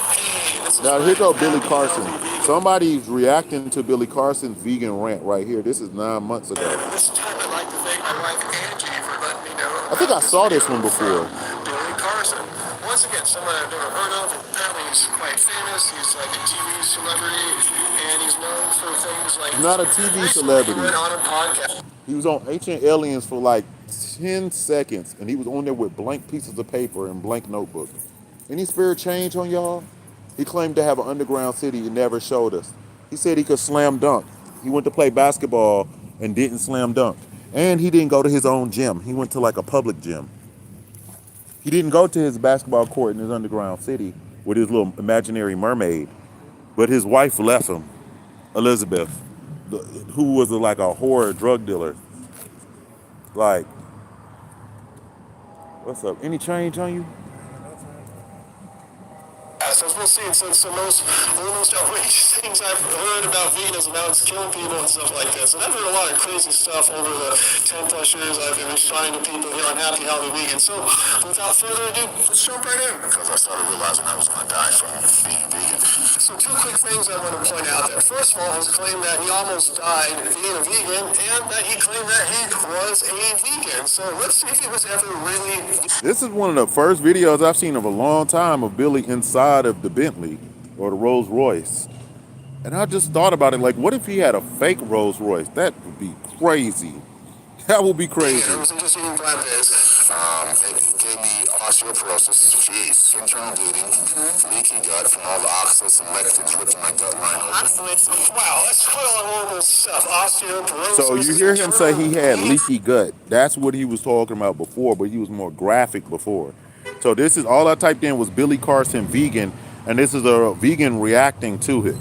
is Now my here go Billy family, Carson. vegan. Somebody's reacting to Billy Carson's vegan rant right here. This is 9 months ago. This time I'd like to thank my wife Angie for letting me know I think about I this saw video this one from before. Billy Carson. Once again, someone I've never heard of. Apparently he's quite famous. He's like a TV celebrity, and he's known for things like He's not a TV recently he celebrity. went on a podcast. He was on Ancient Aliens for like 10 seconds, and he was on there with blank pieces of paper and blank notebook. Any spirit change on y'all? He claimed to have an underground city he never showed us. He said he could slam dunk. He went to play basketball and didn't slam dunk. And he didn't go to his own gym. He went to like a public gym. He didn't go to his basketball court in his underground city with his little imaginary mermaid. But his wife left him, Elizabeth, who was like a horror drug dealer. Like, what's up? Any change on you? So we'll see. It's one of the most outrageous things I've heard about veganism, how it's killing people and stuff like this. And I've heard a lot of crazy stuff over the 10 plus years I've been responding to people here on Happy Healthy Vegan. So without further ado, let's jump right in. Because I started realizing I was going to die from being vegan. So two quick things I want to point out there. First of all, his claim that he almost died being a vegan, and that he claimed that he was a vegan. So let's see if he was ever really. This is one of the first videos I've seen of a long time of Billy inside of the Bentley or the Rolls Royce. And I just thought about it, like, what if he had a fake Rolls Royce? That would be crazy. That would be crazy. It was interesting plant-based. It gave me osteoporosis, jeez, internal bleeding, leaky gut from all the oxalates and lectins ripping my gut line open. Oxalates? Wow, that's quite a lot of horrible stuff. Osteoporosis. So you hear him say he had leaky gut. That's what he was talking about before, but he was more graphic before. So this is all I typed in was Billy Carson vegan, and this is a vegan reacting to it.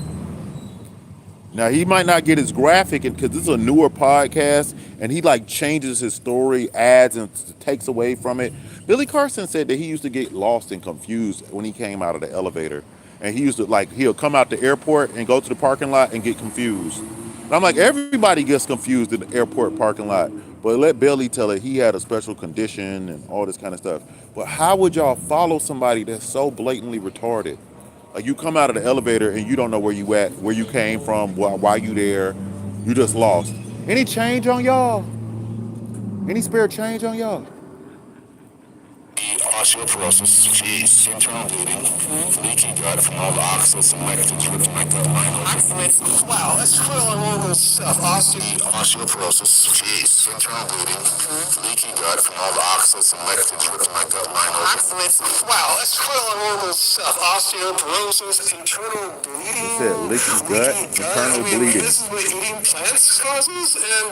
Now he might not get as graphic because this is a newer podcast, and he like changes his story, adds and takes away from it. Billy Carson said that he used to get lost and confused when he came out of the elevator, and he used to he'll come out the airport and go to the parking lot and get confused. And I'm like, everybody gets confused in the airport parking lot, but let Billy tell it he had a special condition and all this kind of stuff. But how would y'all follow somebody that's so blatantly retarded? Like you come out of the elevator and you don't know where you at, where you came from, why you there. You just lost. Any change on y'all? Any spirit change on y'all? Osteoporosis, jeez, internal bleeding, leaky gut from all the oxalates and lectins ripping my gut line open. Oxalates? Wow, that's quite a lot of horrible stuff. Osteoporosis, jeez, internal bleeding, leaky gut from all the oxalates and lectins ripping my gut line open. Oxalates? Wow, that's quite a lot of horrible stuff. Osteoporosis, internal bleeding. He said leaky gut, internal bleeding. This is what eating plants causes, and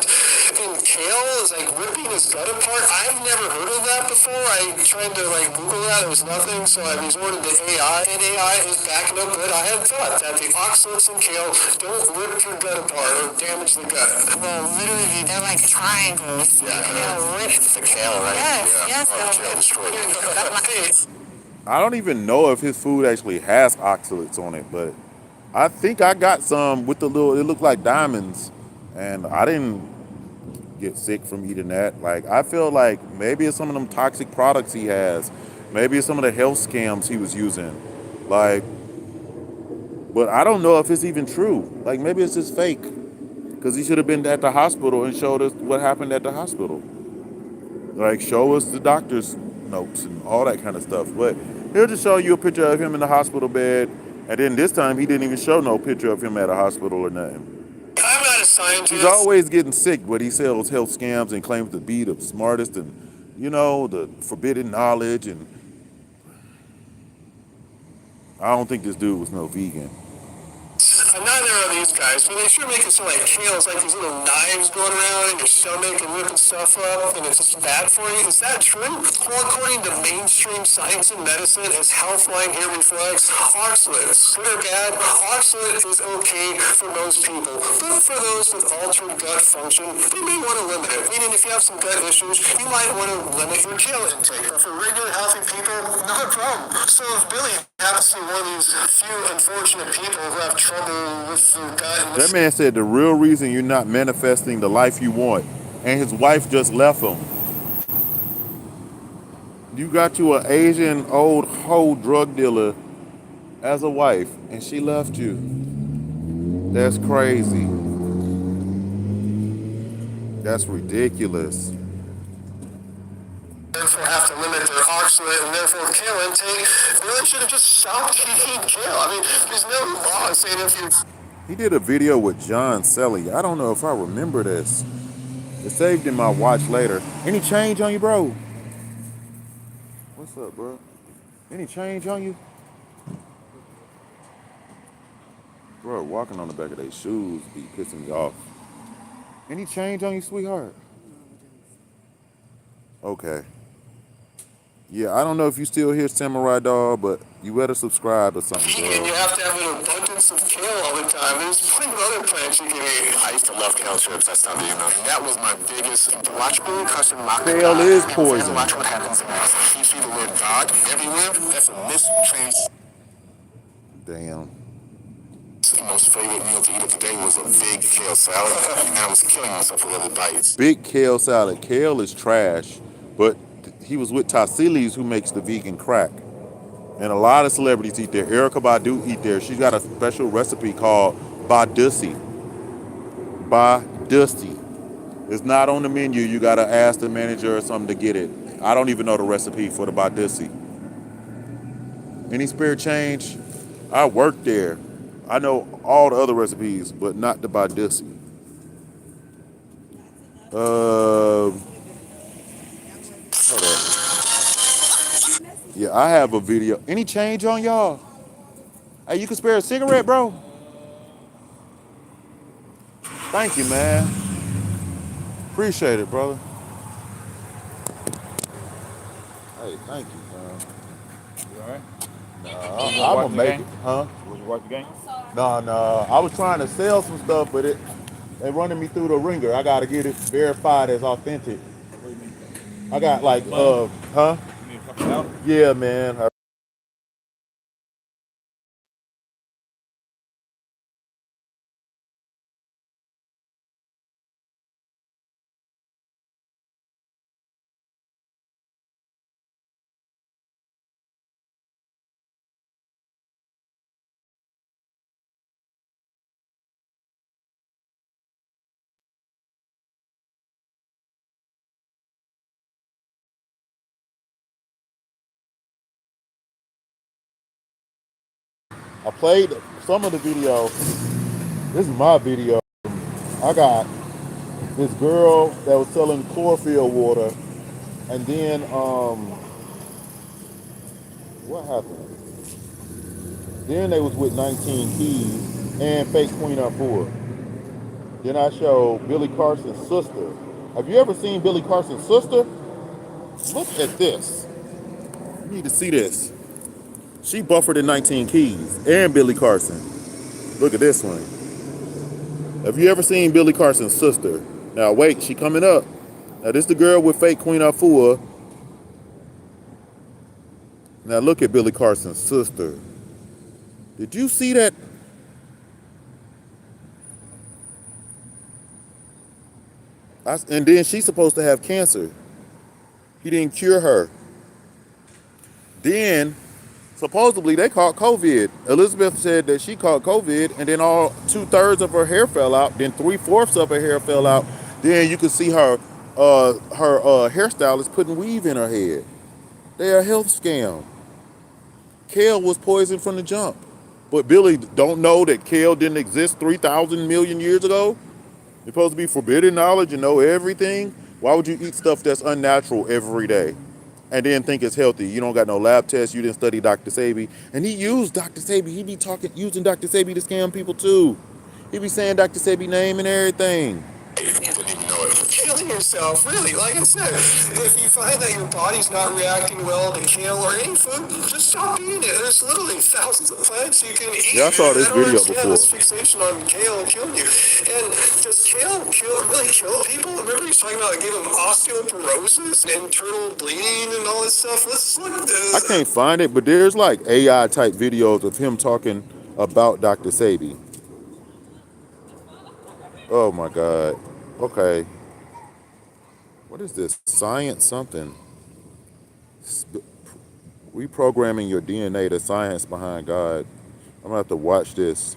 kale is like ripping his gut apart. I've never heard of that before. I tried to Google that, there was nothing, so I resorted to AI, and AI is backing up what I had thought, that the oxalates in kale don't rip your gut apart or damage the gut. Well, literally, they're like triangles. Yeah, they'll rip the kale, right? Yes, they'll destroy it. I don't even know if his food actually has oxalates on it, but I think I got some with the little, it looked like diamonds, and I didn't get sick from eating that. Like, I feel like maybe it's some of them toxic products he has. Maybe it's some of the health scams he was using. Like, but I don't know if it's even true. Like, maybe it's just fake. Because he should have been at the hospital and showed us what happened at the hospital. Like, show us the doctor's notes and all that kind of stuff. But he'll just show you a picture of him in the hospital bed. And then this time, he didn't even show no picture of him at a hospital or nothing. I'm not a scientist. He's always getting sick, but he sells health scams and claims to be the smartest and, you know, the forbidden knowledge. And I don't think this dude was no vegan. Neither are these guys, but they sure make it so like kale's like these little knives going around in your stomach and ripping stuff up, and it's just bad for you. Is that true? Well, according to mainstream science and medicine, as Healthline here reflects, oxalates, good or bad, oxalate is okay for most people, but for those with altered gut function, you may want to limit it. Meaning, if you have some gut issues, you might want to limit your kale intake. But for regular healthy people, not a problem. So if Billy happens to be one of these few unfortunate people who have trouble with their gut. That man said the real reason you're not manifesting the life you want and his wife just left him. You got you an Asian old hoe drug dealer as a wife, and she left you. That's crazy. That's ridiculous. Therefore have to limit their oxalate and therefore kale intake. They really should have just stopped eating kale. I mean, there's no law saying if you... He did a video with John Selly. I don't know if I remember this. It's saved in my watch later. Any change on you, bro? What's up, bro? Any change on you? Bro, walking on the back of their shoes be pissing me off. Any change on you, sweetheart? Okay. Yeah, I don't know if you still hear Samurai Dog, but you better subscribe or something, And bro. you have to have an abundance of kale all the time. There's plenty of other plants you can eat. I used to love kale strips. That's not you know. That was my biggest. Watch me crushing my Kale is poison. watch what happens next. You see the word God everywhere. That's a mistrans. Damn. My most favorite meal to eat of the day was a big kale salad, and I was killing myself with little bites. Big kale salad. Kale is trash, but he was with Tassili's, who makes the vegan crack. And a lot of celebrities eat there. Erica Badu eat there. She's got a special recipe called Badusi. Badusi. It's not on the menu. You gotta ask the manager or something to get it. I don't even know the recipe for the Badusi. Any spirit change? I worked there. I know all the other recipes, but not the Badusi. Hold up. Yeah, I have a video. Any change on y'all? Hey, you can spare a cigarette, bro? Thank you, man. Appreciate it, brother. Hey, thank you, man. You alright? I'm gonna make it, huh? Was you watch the game? No. I was trying to sell some stuff, but they running me through the ringer. I gotta get it verified as authentic. What do you mean? I got like, huh? You need a couple out? Yeah, man. I played some of the video. This is my video. I got this girl that was selling chlorophyll water, and then what happened? Then they was with 19 Keys and fake Queen Afua. Then I showed Billy Carson's sister. Have you ever seen Billy Carson's sister? Look at this. You need to see this. She buffered in 19 Keys and Billy Carson. Look at this one. Have you ever seen Billy Carson's sister? Now wait, she coming up. Now this the girl with fake Queen Afua. Now look at Billy Carson's sister. Did you see that? And then she's supposed to have cancer. He didn't cure her. Then, supposedly they caught COVID. Elizabeth said that she caught COVID, and then all 2/3 of her hair fell out. Then 3/4 of her hair fell out. Then you could see her hairstylist putting weave in her head. They're a health scam. Kale was poisoned from the jump. But Billy don't know that kale didn't exist 3,000 million years ago? It's supposed to be forbidden knowledge and know everything. Why would you eat stuff that's unnatural every day and then think it's healthy? You don't got no lab tests. You didn't study Dr. Sebi. And he used Dr. Sebi. He be using Dr. Sebi to scam people too. He be saying Dr. Sebi name and everything. You didn't even know it. Killing yourself, really. Like I said, if you find that your body's not reacting well to kale or any food, just stop eating it. There's literally thousands of plants you can eat. Yeah, I saw this video before. This fixation on kale and killing you. And does kale really kill people? Remember he's talking about giving them osteoporosis and internal bleeding and all this stuff? Let's look at this. I can't find it, but there's like AI type videos of him talking about Dr. Sebi. Oh my God. Okay. What is this? Science something. Sp- Reprogramming your DNA, the science behind God. I'm gonna have to watch this.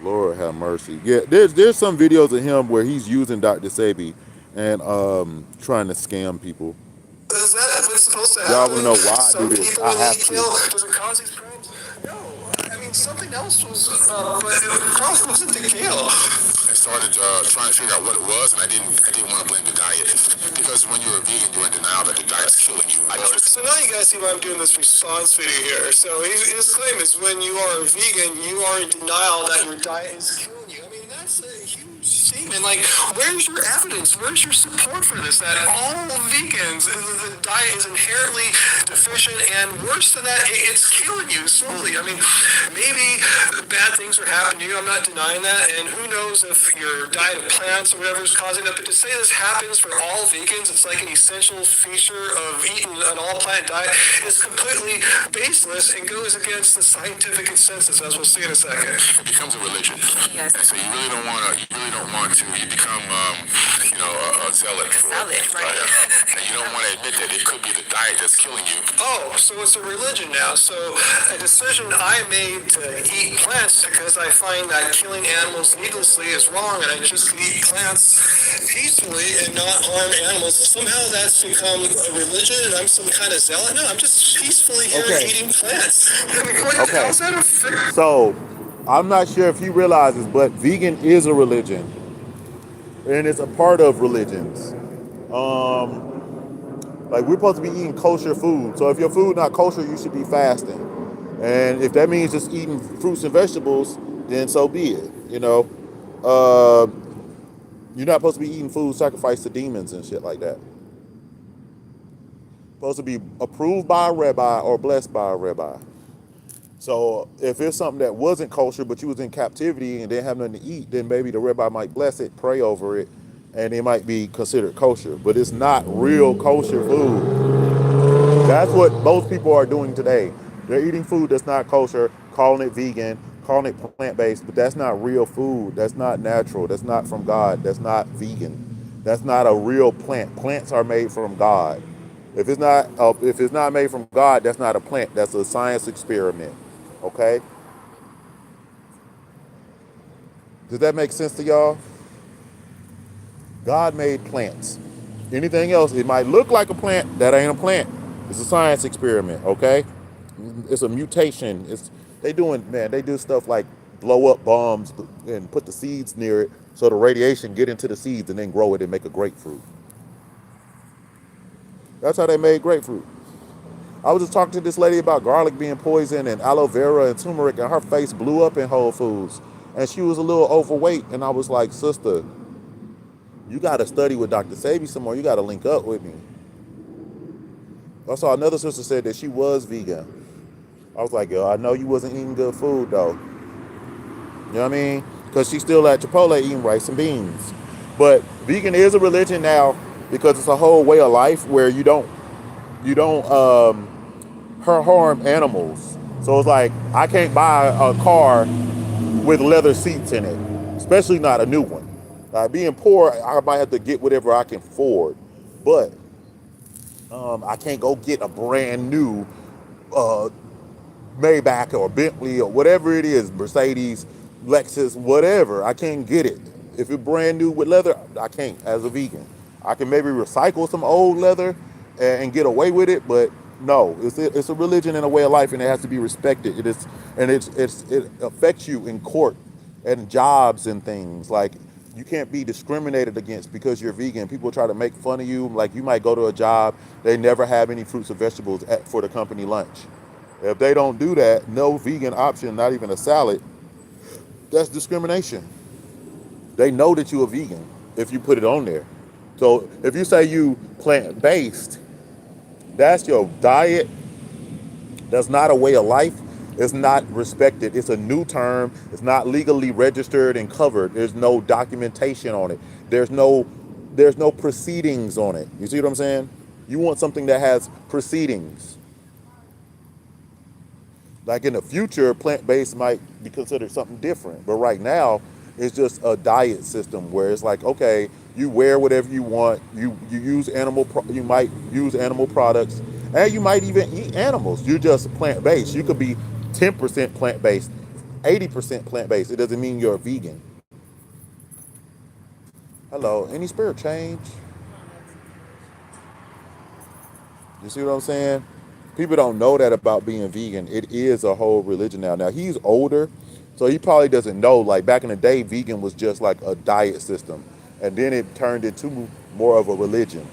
Lord have mercy. Yeah, there's some videos of him where he's using drSebijr and trying to scam people. Is that what's supposed to Y'all wanna happen? know why I do Some this? people I when they have to. kill, does it cause these problems? No. I mean, something else was, but it probably wasn't the kill. I started trying to figure out what it was, and I didn't want to blame the diet because when you're a vegan, you're in denial that the diet's killing you. So now you guys see why I'm doing this response video here. So his claim is when you are a vegan, you are in denial that your diet is killing you. I mean, that's a huge statement. Like, where's your evidence? Where's your support for this? That all vegans, the diet is inherently deficient, and worse than that, it's killing you slowly. I mean, maybe bad things are happening to you. I'm not denying that. And who knows if your diet of plants or whatever is causing that. But to say this happens for all vegans, it's like an essential feature of eating an all-plant diet, is completely baseless and goes against the scientific consensus, as we'll see in a second. It becomes a religion. Yes. And so you really don't want to. You really don't want to. You become, a zealot. Right. And you don't want to admit that it could be the diet that's killing you. Oh, so it's a religion now. So a decision I made to eat plants because I find that killing animals needlessly is wrong, and I just eat plants peacefully and not harm animals. Somehow that's become a religion, and I'm some kind of zealot. No, I'm just peacefully here Okay. eating plants. I mean, what Okay. how's that a fair? So I'm not sure if he realizes, but vegan is a religion, and it's a part of religions. Like we're supposed to be eating kosher food. So if your food not kosher, you should be fasting. And if that means just eating fruits and vegetables, then so be it. Uh, you're not supposed to be eating food sacrificed to demons and shit like that. Supposed to be approved by a rabbi or blessed by a rabbi. So if it's something that wasn't kosher, but you was in captivity and didn't have nothing to eat, then maybe the rabbi might bless it, pray over it, and it might be considered kosher. But it's not real kosher food. That's what most people are doing today. They're eating food that's not kosher, calling it vegan, calling it plant-based, but that's not real food. That's not natural. That's not from God. That's not vegan. That's not a real plant. Plants are made from God. If it's not made from God, that's not a plant. That's a science experiment. Okay? Does that make sense to y'all? God made plants. Anything else, it might look like a plant. That ain't a plant. It's a science experiment. Okay? It's a mutation. They do stuff like blow up bombs and put the seeds near it so the radiation get into the seeds and then grow it and make a grapefruit. That's how they made grapefruit. I was just talking to this lady about garlic being poison and aloe vera and turmeric, and her face blew up in Whole Foods. And she was a little overweight, and I was like, sister, you got to study with drSebijr some more. You got to link up with me. I saw another sister said that she was vegan. I was like, yo, I know you wasn't eating good food, though. You know what I mean? Because she's still at Chipotle eating rice and beans. But vegan is a religion now because it's a whole way of life where you don't harm animals. So it's like I can't buy a car with leather seats in it, especially not a new one. Being poor, I might have to get whatever I can afford, but I can't go get a brand new uh, Maybach or Bentley or whatever it is, Mercedes, Lexus, whatever. I can't get it. If it's brand new with leather, I can't as a vegan. I can maybe recycle some old leather and get away with it, but no, it's a religion and a way of life, and it has to be respected. It affects you in court and jobs and things. Like you can't be discriminated against because you're vegan. People try to make fun of you. Like you might go to a job, they never have any fruits or vegetables for the company lunch. If they don't do that, no vegan option, not even a salad, that's discrimination. They know that you're a vegan if you put it on there. So if you say you plant-based, that's your diet. That's not a way of life. It's not respected. It's a new term. It's not legally registered and covered. There's no documentation on it. There's no proceedings on it. You see what I'm saying? You want something that has proceedings. Like in the future, plant-based might be considered something different. But right now, it's just a diet system where it's like, okay, You wear whatever you want. You use you might use animal products, and you might even eat animals. You're just plant based. You could be 10% plant based, 80% plant based. It doesn't mean you're a vegan. Hello, any spirit change? You see what I'm saying? People don't know that about being vegan. It is a whole religion now. Now he's older, so he probably doesn't know. Like back in the day, vegan was just like a diet system, and then it turned into more of a religion,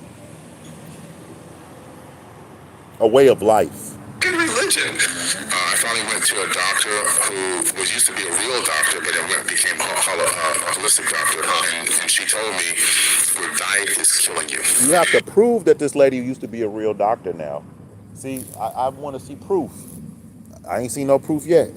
a way of life. Good religion. I finally went to a doctor who was used to be a real doctor, but then became a holistic doctor, and she told me your diet is killing you. You have to prove that this lady used to be a real doctor now. See, I want to see proof. I ain't seen no proof yet.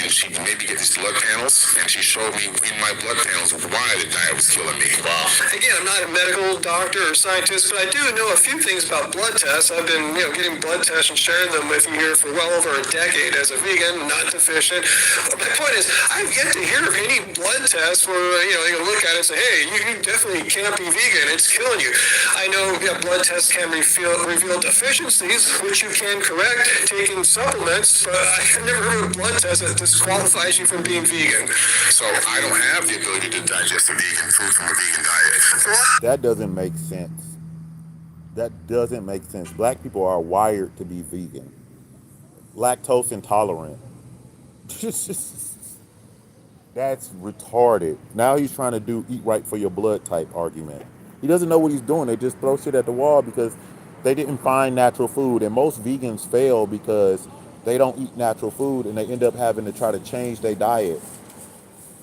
And she made me get these blood panels, and she showed me in my blood panels why the diet was killing me. Wow. Again, I'm not a medical doctor or scientist, but I do know a few things about blood tests. I've been, getting blood tests and sharing them with you here for well over a decade as a vegan, not deficient. But my point is, I've yet to hear of any blood test where, they can look at it and say, hey, you definitely can't be vegan. It's killing you. I know blood tests can reveal deficiencies, which you can correct taking supplements, but I've never heard of a blood test that disqualifies you from being vegan. So I don't have the ability to digest a vegan food from a vegan diet. That doesn't make sense. That doesn't make sense. Black people are wired to be vegan, lactose intolerant. That's retarded. Now he's trying to do eat right for your blood type argument. He doesn't know what he's doing. They just throw shit at the wall because they didn't find natural food. And most vegans fail because they don't eat natural food and they end up having to try to change their diet.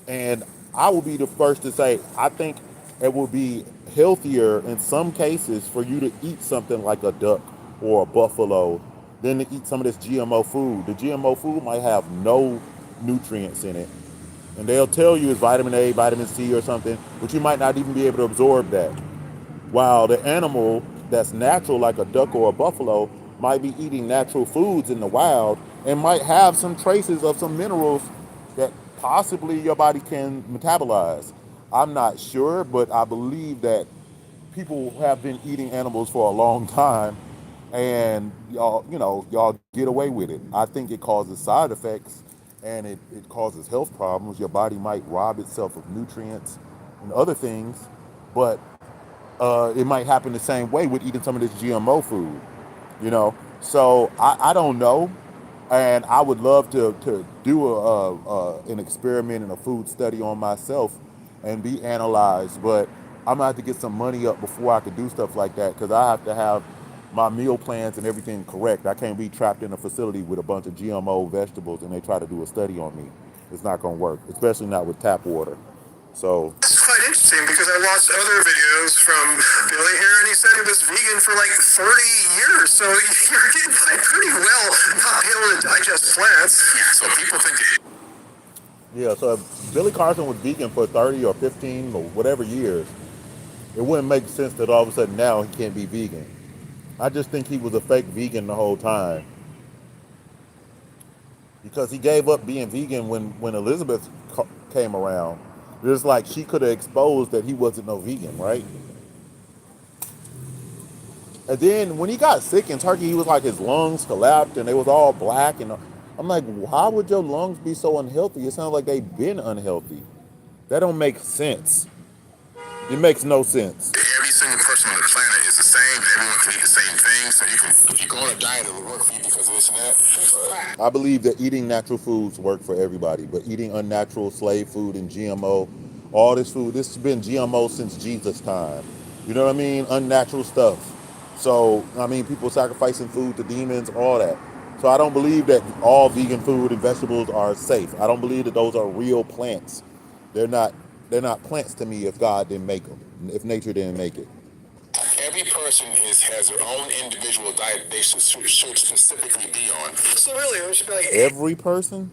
And I will be the first to say, I think it will be healthier in some cases for you to eat something like a duck or a buffalo than to eat some of this GMO food. The GMO food might have no nutrients in it. And they'll tell you it's vitamin A, vitamin C or something, but you might not even be able to absorb that. While the animal that's natural, like a duck or a buffalo, might be eating natural foods in the wild and might have some traces of some minerals that possibly your body can metabolize. I'm not sure, but I believe that people have been eating animals for a long time and y'all get away with it. I think it causes side effects and it causes health problems. Your body might rob itself of nutrients and other things, but it might happen the same way with eating some of this GMO food, So I don't know, and I would love to do an experiment and a food study on myself and be analyzed, but I'm gonna have to get some money up before I could do stuff like that because I have to have my meal plans and everything correct. I can't be trapped in a facility with a bunch of GMO vegetables and they try to do a study on me. It's not gonna work, especially not with tap water. So This is quite interesting because I watched other videos from Billy here, and he said he was vegan for like 30 years. So you're getting by pretty well not being able to digest plants. Yeah, so people think yeah, so if Billy Carson was vegan for 30 or 15 or whatever years, it wouldn't make sense that all of a sudden now he can't be vegan. I just think he was a fake vegan the whole time. Because he gave up being vegan when Elizabeth came around. It's like she could have exposed that he wasn't no vegan, right? And then when he got sick in Turkey, he was like his lungs collapsed and they was all black. And I'm like, why would your lungs be so unhealthy? It sounds like they've been unhealthy. That don't make sense. It makes no sense. every single person on the planet is the same, and everyone can eat the same thing. So if you go on a diet, it will work for you because of this and that. I believe that eating natural foods work for everybody, but eating unnatural slave food and GMO, all this food, this has been GMO since Jesus' time. You know what I mean? Unnatural stuff. So, I mean, people sacrificing food to demons, all that. So I don't believe that all vegan food and vegetables are safe. I don't believe that those are real plants. They're not plants to me if God didn't make them, if nature didn't make it. Every person has their own individual diet they should specifically be on. So really, it should be like Every person?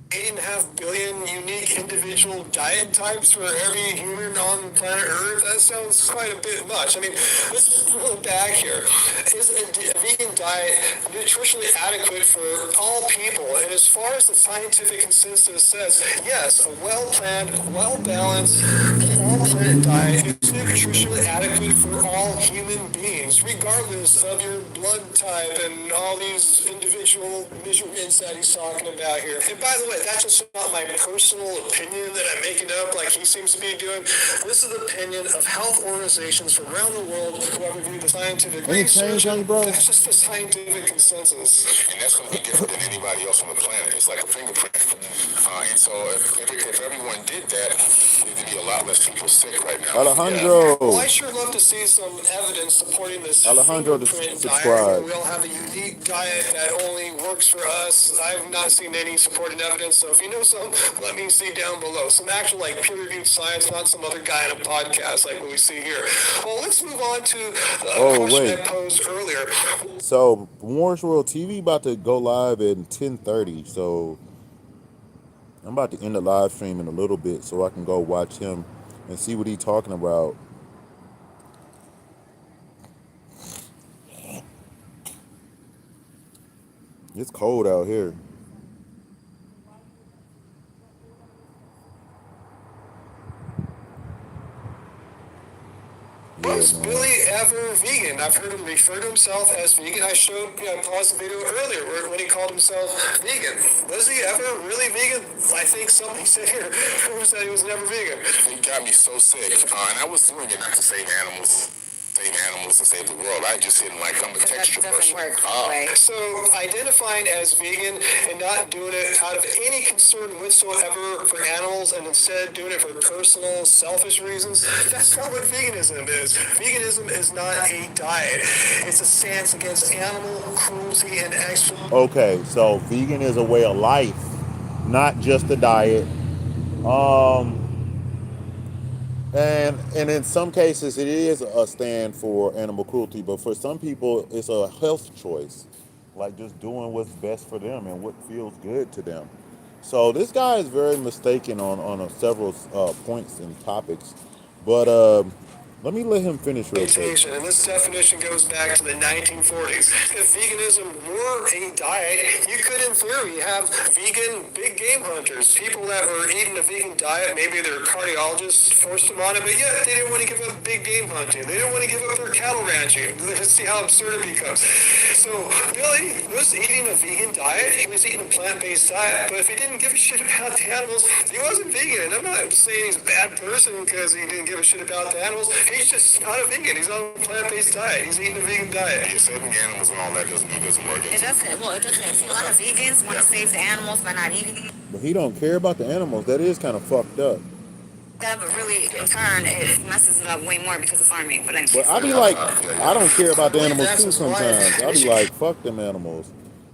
8.5 billion unique individual diet types for every human on planet Earth. That sounds quite a bit much. I mean, let's look back here. Is a vegan diet nutritionally adequate for all people? And as far as the scientific consensus says, yes, a well-planned, well-balanced, all-planet diet is nutritionally adequate for all human beings, regardless of your blood type and all these individual measurements that he's talking about here. And by the way, that's just not my personal opinion that I'm making up like he seems to be doing. This is the opinion of health organizations from around the world who have reviewed the scientific Any research. change on you, bro? That's just the scientific consensus. And that's going to be different than anybody else on the planet. It's like a fingerprint. And so if everyone did that, there'd be a lot less people sick right now. Alejandro. Well, I sure love to see some evidence supporting this Alejandro, fingerprint diet subscribe. where we all have a unique diet that only works for us. I've not seen any supporting evidence, so if you know some, let me see down below. Some actual like peer-reviewed science, not some other guy in a podcast like what we see here. Well, let's move on to the question I posed earlier. So Morris World TV about to go live at 10:30. So I'm about to end the live stream in a little bit so I can go watch him and see what he's talking about. It's cold out here. Was Billy ever vegan? I've heard him refer to himself as vegan. I paused the video earlier when he called himself vegan. Was he ever really vegan? I think somebody said here proves that he was never vegan. It got me so sick. And I was doing it not to save animals and save the world. I just didn't like, I'm a texture person. So identifying as vegan and not doing it out of any concern whatsoever for animals and instead doing it for personal, selfish reasons, that's not what veganism is. Veganism is not a diet. It's a stance against animal cruelty and exploitation. Okay, so vegan is a way of life, not just a diet. And in some cases it is a stand for animal cruelty, but for some people it's a health choice, like just doing what's best for them and what feels good to them. So this guy is very mistaken on several points and topics, but let me let him finish real quick. And this definition goes back to the 1940s. If veganism were a diet, you could, in theory, have vegan big game hunters. People that were eating a vegan diet, maybe their cardiologists forced them on it, but yet they didn't want to give up big game hunting. They didn't want to give up their cattle ranching. Let's see how absurd it becomes. So Billy was eating a vegan diet. He was eating a plant-based diet, but if he didn't give a shit about the animals, he wasn't vegan. And I'm not saying he's a bad person because he didn't give a shit about the animals. He's just not a vegan. He's on a plant-based diet. He's eating a vegan diet. Yeah, saving animals and all that doesn't work. It doesn't. Well, it doesn't. See, a lot of vegans want to save the animals by not eating them. But he don't care about the animals. That is kind of fucked up. That, but really, in turn, it messes it up way more because of farming. But I be like, I don't care about the animals too sometimes. I be like, fuck them animals.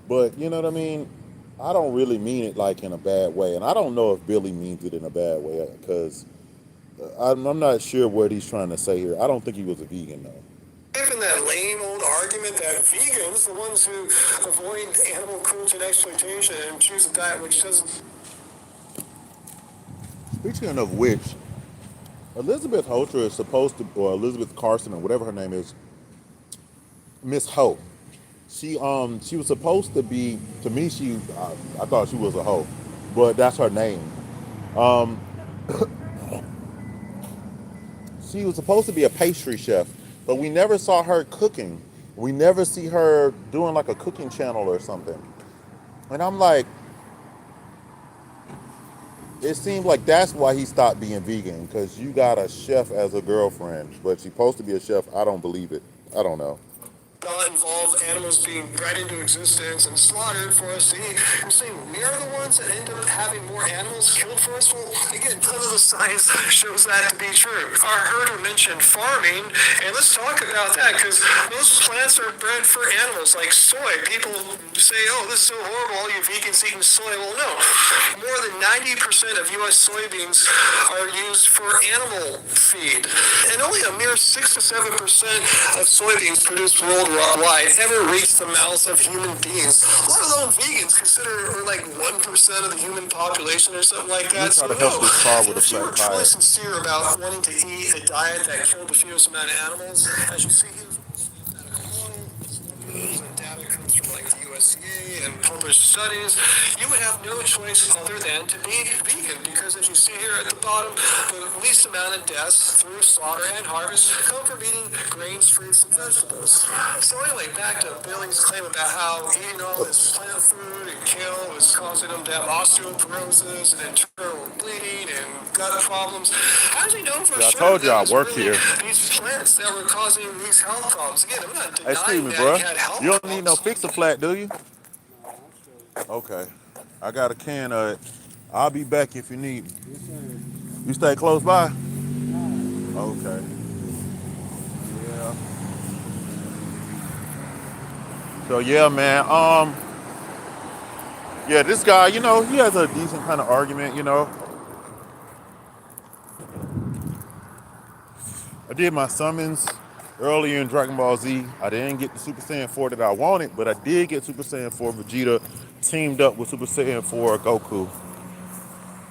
But you know what I mean? I don't really mean it like in a bad way. And I don't know if Billy means it in a bad way because I'm not sure what he's trying to say here. I don't think he was a vegan though. Given that lame old argument that vegans, the ones who avoid animal cruelty and exploitation and choose a diet which doesn't. Speaking of which, Elizabeth Holter is supposed to, or Elizabeth Carson or whatever her name is, Miss Ho. She was supposed to be, to me I thought she was a hoe, but that's her name. She was supposed to be a pastry chef, but we never saw her cooking. We never see her doing like a cooking channel or something. And I'm like, it seems like that's why he stopped being vegan, because you got a chef as a girlfriend, but she's supposed to be a chef. I don't believe it. I don't know. Not involve animals being bred into existence and slaughtered for us to eat. You're saying we're the ones that end up having more animals killed for us? Well, again, none of the science shows that to be true. Our herder mentioned farming, and let's talk about that, because most plants are bred for animals, like soy. People say, oh, this is so horrible, all you vegans eating soy. Well, no. More than 90% of U.S. soybeans are used for animal feed, and only a mere 6 to 7% of soybeans produced worldwide ever reach the mouths of human beings, let alone vegans, consider like 1% of the human population or something like Let me that. try So to no, help this car with a if you were flat truly tire. sincere about wanting to eat a diet that killed the fewest amount of animals, as you see here, and data comes from like the USDA and published studies, you would have no choice other than to be vegan because as you see here at the bottom, the least amount of deaths through slaughter and harvest come from eating grains, fruits, and vegetables. So anyway, back to Billy's claim about how eating all this plant food and kale was causing them to have osteoporosis and internal bleeding and gut problems. How does he know for Yeah, I sure told you that it I was work really here. these plants that were causing these health problems? Again, I'm not Hey, excuse denying me, that he bro. had health You don't need no problems. fix-a-flat, do you? Okay. I got a can of it. I'll be back if you need me. You stay close by? Okay. Yeah. So yeah, man. Yeah, this guy, he has a decent kind of argument. I did my summons earlier in Dragon Ball Z. I didn't get the Super Saiyan 4 that I wanted, but I did get Super Saiyan 4 Vegeta teamed up with Super Saiyan 4 Goku.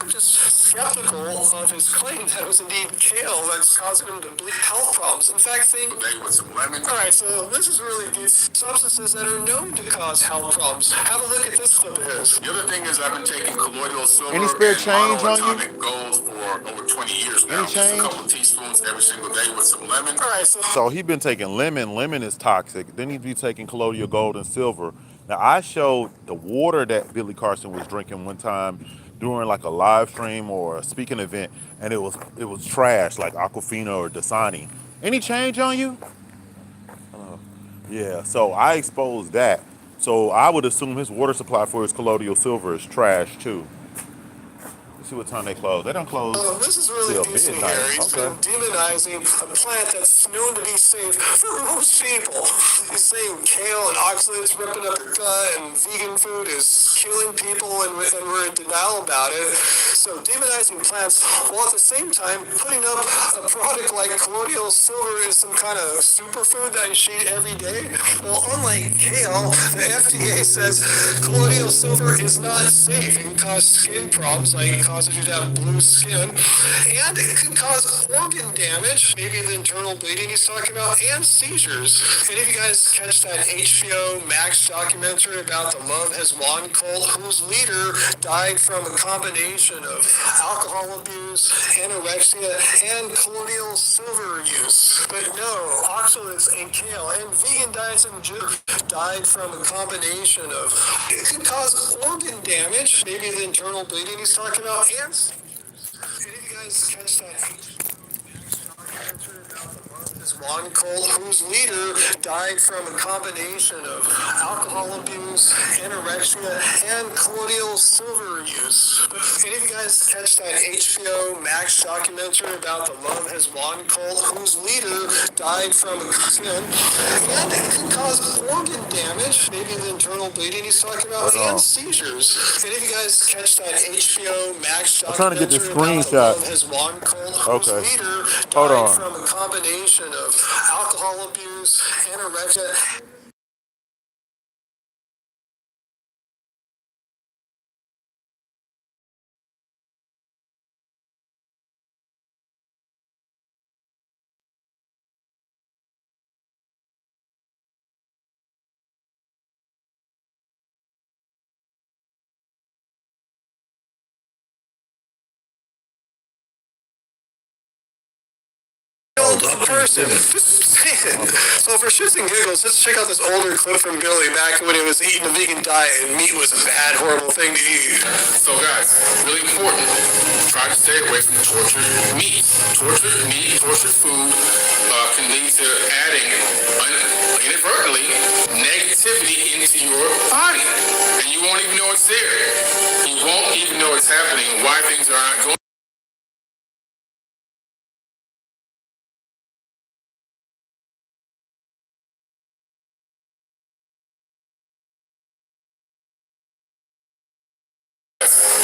I'm just skeptical of his claim that it was indeed kale that's causing him to bleed health problems. In fact, Today with some lemon. all right, so this is really these substances that are known to cause health problems. Have a look at this clip of his. The other thing is I've been taking colloidal silver Any spare and change on you? monoatomic gold for over 20 years now. Any Just a change? couple of teaspoons every single day with some lemon. All right, So he been taking lemon. Lemon is toxic. Then he'd be taking colloidal gold and silver. Now I showed the water that Billy Carson was drinking one time during like a live stream or a speaking event, and it was trash like Aquafina or Dasani. Any change on you? Yeah. So I exposed that. So I would assume his water supply for his colloidal silver is trash too. Let's see what time they close. They don't close this is really till decent midnight. here. He's Okay. been demonizing a plant that's known to be safe for most people. He's saying kale and oxalates ripping up your gut and vegan food is killing people and we're in denial about it. So demonizing plants while at the same time putting up a product like colloidal silver is some kind of superfood that you should eat every day. Well, unlike kale, the FDA says colloidal silver is not safe. It can cause skin problems like it causes you to have blue skin, and it can cause organ damage, maybe the internal bleeding he's talking about, and seizures. Any of you guys catch that HBO Max documentary about the Love Has Won cult, whose leader died from a combination of alcohol abuse, anorexia, and colloidal silver use? But no, oxalates and kale and vegan diets in general died from a combination of, it can cause organ damage, maybe the internal bleeding he's talking about, and any of you guys catch that documentary about the Love Has Won cult, whose leader died from a combination of alcohol abuse, anorexia, and colloidal silver use? Any of you guys catch that HBO Max documentary about the Love Has Won cult, whose leader died from a skin, and it can cause organ damage, maybe the internal bleeding he's talking about, and seizures? Any of you guys catch that HBO Max I'm trying to get this documentary about the Love screenshot. Has Won cult, whose Okay. leader Hold died on. from a combination of alcohol abuse, anorexia, person. So for shits and giggles, let's check out this older clip from Billy back when he was eating a vegan diet and meat was a bad, horrible thing to eat. So guys, really important. Try to stay away from tortured meat. Tortured meat, tortured food can lead to adding inadvertently negativity into your body, and you won't even know it's there. You won't even know it's happening and why things are not going.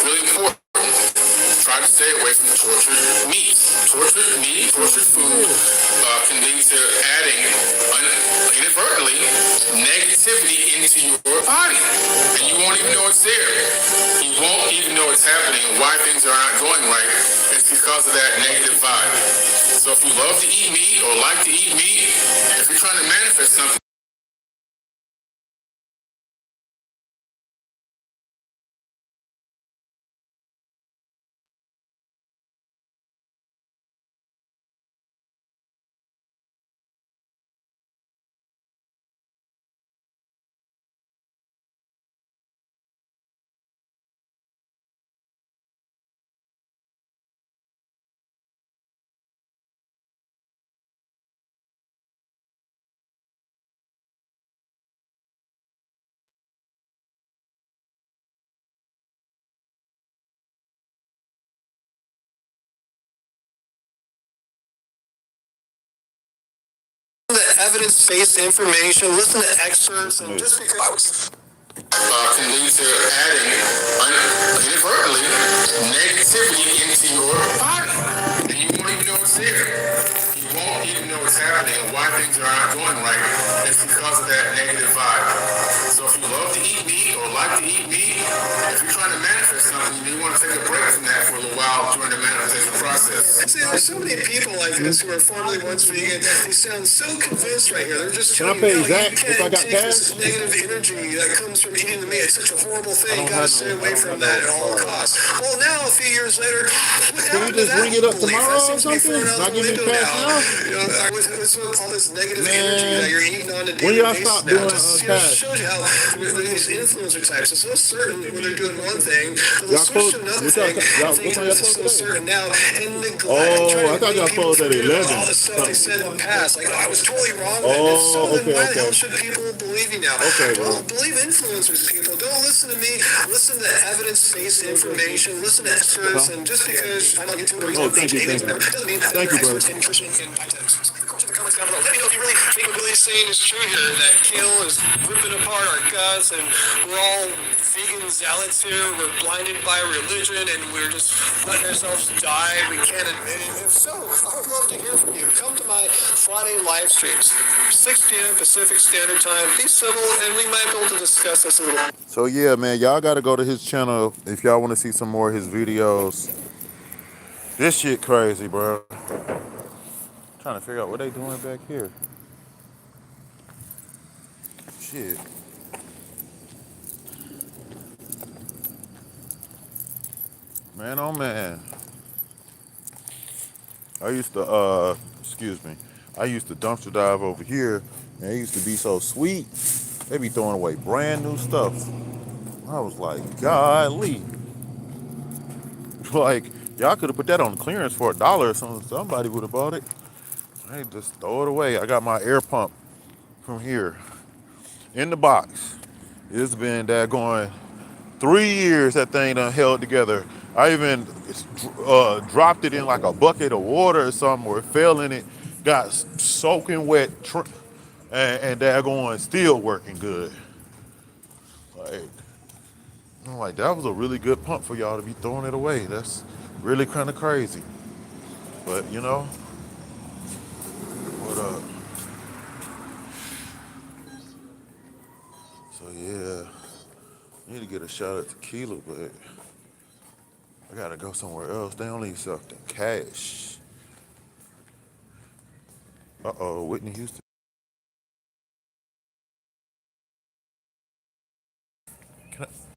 Really important. Try to stay away from tortured meat. Tortured meat, tortured food can lead to adding inadvertently body. And you won't even know it's there. You won't even know it's happening and why things are not going right. It's because of that negative vibe. So if you love to eat meat or like to eat meat, if you're trying to manifest something, The evidence-based information, listen to experts, and just because can lead to adding inadvertently negativity into your body. And you won't even know it's there. You won't even know it's happening and why things are not going right. It's because of that negative vibe. So if you love to eat meat or like to eat meat, if you're trying to manifest something, you want to take a break from that for a little while during the manifestation process. see, there's so many people like this who are formerly once vegan. They sound so convinced right here. They're just Can I telling pay you, no, Zach you if I can't got take this cash? negative energy that comes from eating the meat. It's such a horrible thing. You don't gotta have stay no- away I don't from have that no at all costs. Well, now a few years later, what Can you happened to just that ring it up belief? That tomorrow or seems to be something? thrown out Not the give me window cash now. now? You know, with all this negative Man, energy that you're eating on a when daily y'all basis stop now, doing just cash? shows you how these influencer types are so certain when they're doing one thing, they'll Y'all switch close? to another What y'all? thing, Y'all thinking what time they're y'all close so today? certain now, and neglect Oh, I trying to thought y'all make people closed at forget about 11. all the stuff they said in the past. Like, oh, I was totally wrong then. If so, Oh, then okay, why the hell okay. should people believe you now? Okay, bro. Don't believe influencers, people. Don't listen to me. Listen to evidence-based information. Listen to experts. And just because I'm on YouTube or Oh, reading thank you, aliens, thank you. whatever, doesn't mean that Thank they're you, brother. experts in nutrition and dietetics. Question in the comments down below. Let me know if you really think what Billy's saying is true here, that kale is ripping apart our guts, and we're all vegan zealots here. We're blinded by religion, and we're just letting ourselves die. We can't admit it. If so, I would love to hear from you. Come to my Friday live streams, 6 p.m. Pacific Standard Time. Be civil, and we might be able to discuss this a little. So yeah, man, y'all gotta go to his channel if y'all want to see some more of his videos. This shit crazy, bro. Trying to figure out what they doing back here. Shit, man, oh man. I used to, excuse me. I used to dumpster dive over here, and it used to be so sweet. They be throwing away brand new stuff. I was like, golly. Like, y'all could have put that on clearance for $1 or something. Somebody would have bought it. Hey, just throw it away. I got my air pump from here in the box. It's been that going 3 years. That thing done held together. I even dropped it in like a bucket of water or something, or it fell in it, got soaking wet, and that going still working good. Like, I'm like, that was a really good pump for y'all to be throwing it away. That's really kind of crazy. But you know, what up? So yeah, I need to get a shot at tequila, but I gotta go somewhere else. They only accept cash. Uh-oh, Whitney Houston. Can I,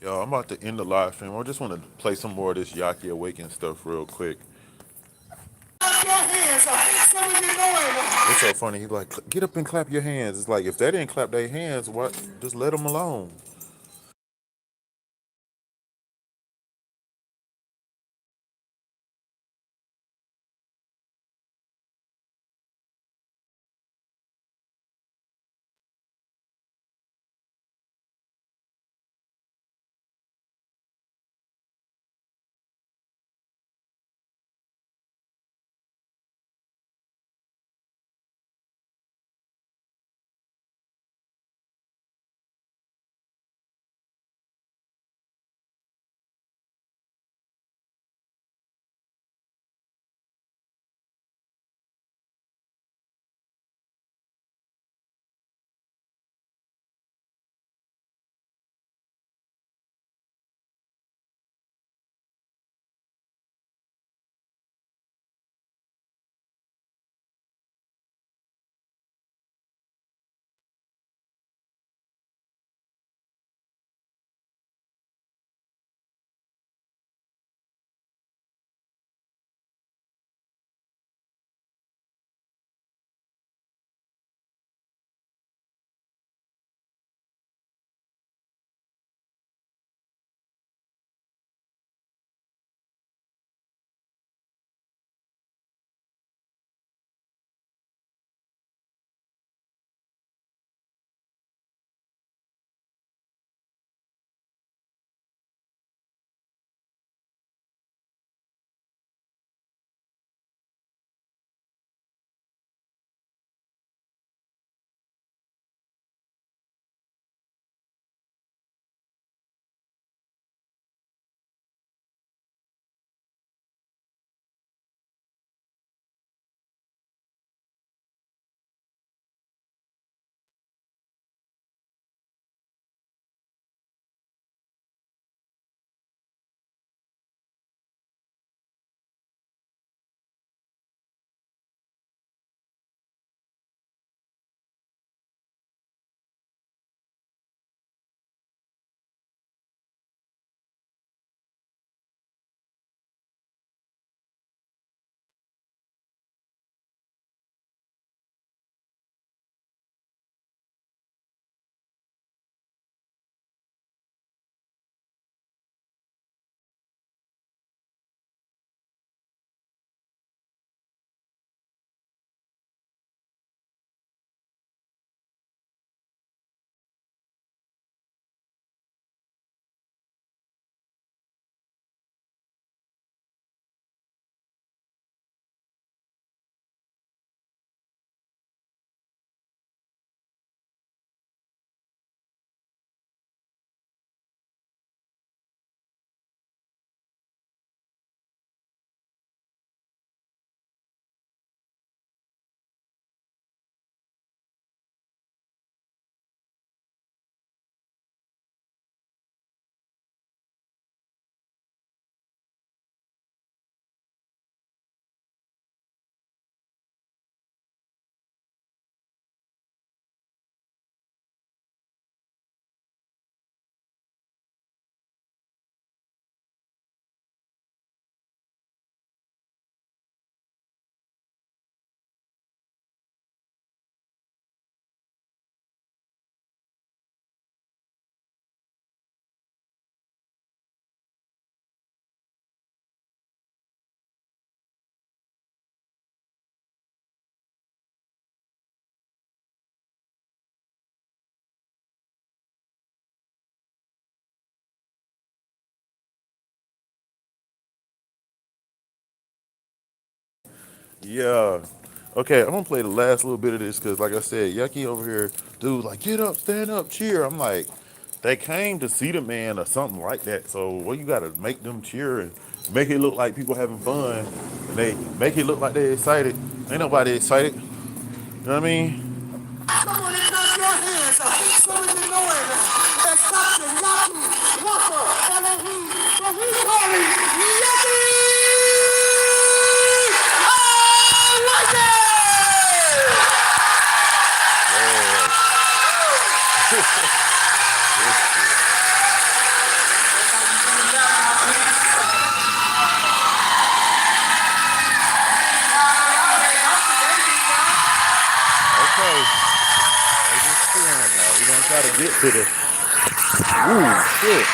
yo, I'm about to end the live stream. I just want to play some more of this Yaki Awaken stuff real quick. It's so funny. He's like, get up and clap your hands. It's like, if they didn't clap their hands, what? Just let them alone. Yeah. Okay, I'm gonna play the last little bit of this because, like I said, Yucky over here, dude, like, get up, stand up, cheer. I'm like, they came to see the man or something like that. So, well, you gotta make them cheer and make it look like people having fun. And they make it look like they're excited. Ain't nobody excited. You know what I mean? Come on and clap your hands so we can go in and stop the yucky, whopper, and then what we call it, yucky! Oh, like it! Okay, they just cheering now. We're gonna try to get to the. Ooh, shit.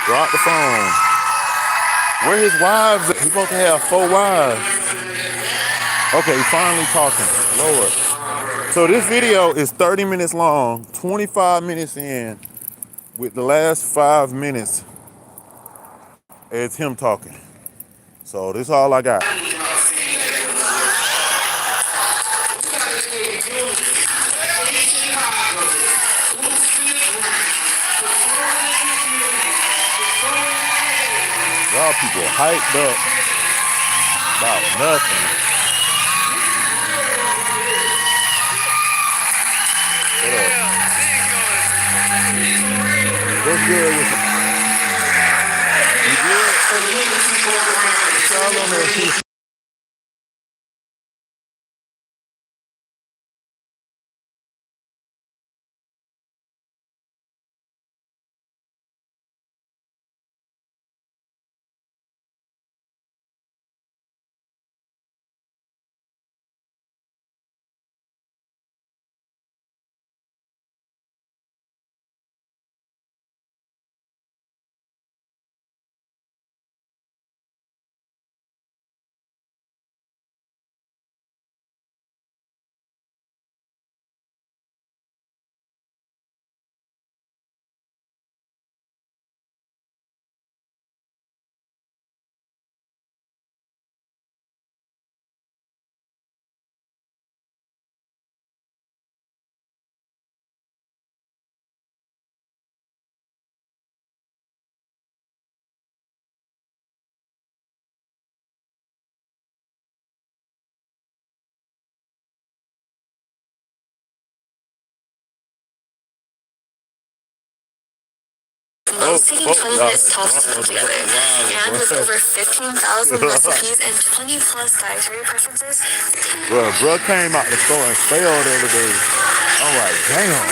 Drop the phone. Where his wives? He's supposed to have 4 wives. Okay, he's finally talking. Lord. So this video is 30 minutes long, 25 minutes in, with the last 5 minutes it's him talking. So this is all I got. Y'all people hyped up about nothing. What up? What's good with you? You good? Y'all on there too. Most eating 20 minutes tops together. And with over 15,000 recipes and 20 plus dietary preferences. Bro came out the store and failed the other day. I'm like, damn.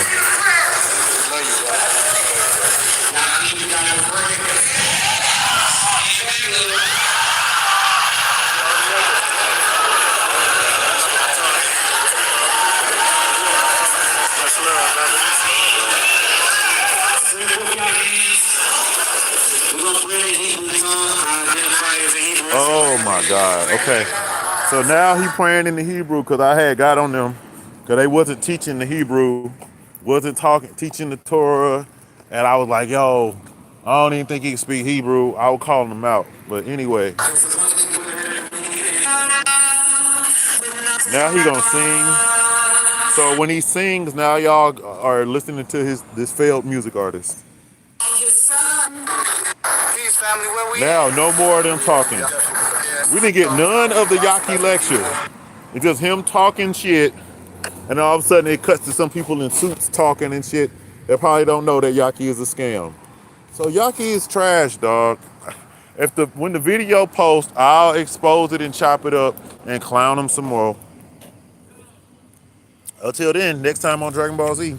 Oh my God. Okay. So now he praying in the Hebrew because I had got on them because they wasn't teaching the Hebrew, wasn't teaching the Torah, and I was like, yo, I don't even think he can speak Hebrew. I was calling him out. But anyway, now he gonna sing. So when he sings, now y'all are listening to this failed music artist. Peace, family. Where we Now, at? no more of them talking. We didn't get none of the Yahki lecture. It's just him talking shit, and all of a sudden it cuts to some people in suits talking and shit that probably don't know that Yahki is a scam. So Yahki is trash, dog. When the video posts, I'll expose it and chop it up and clown him some more. Until then, next time on Dragon Ball Z.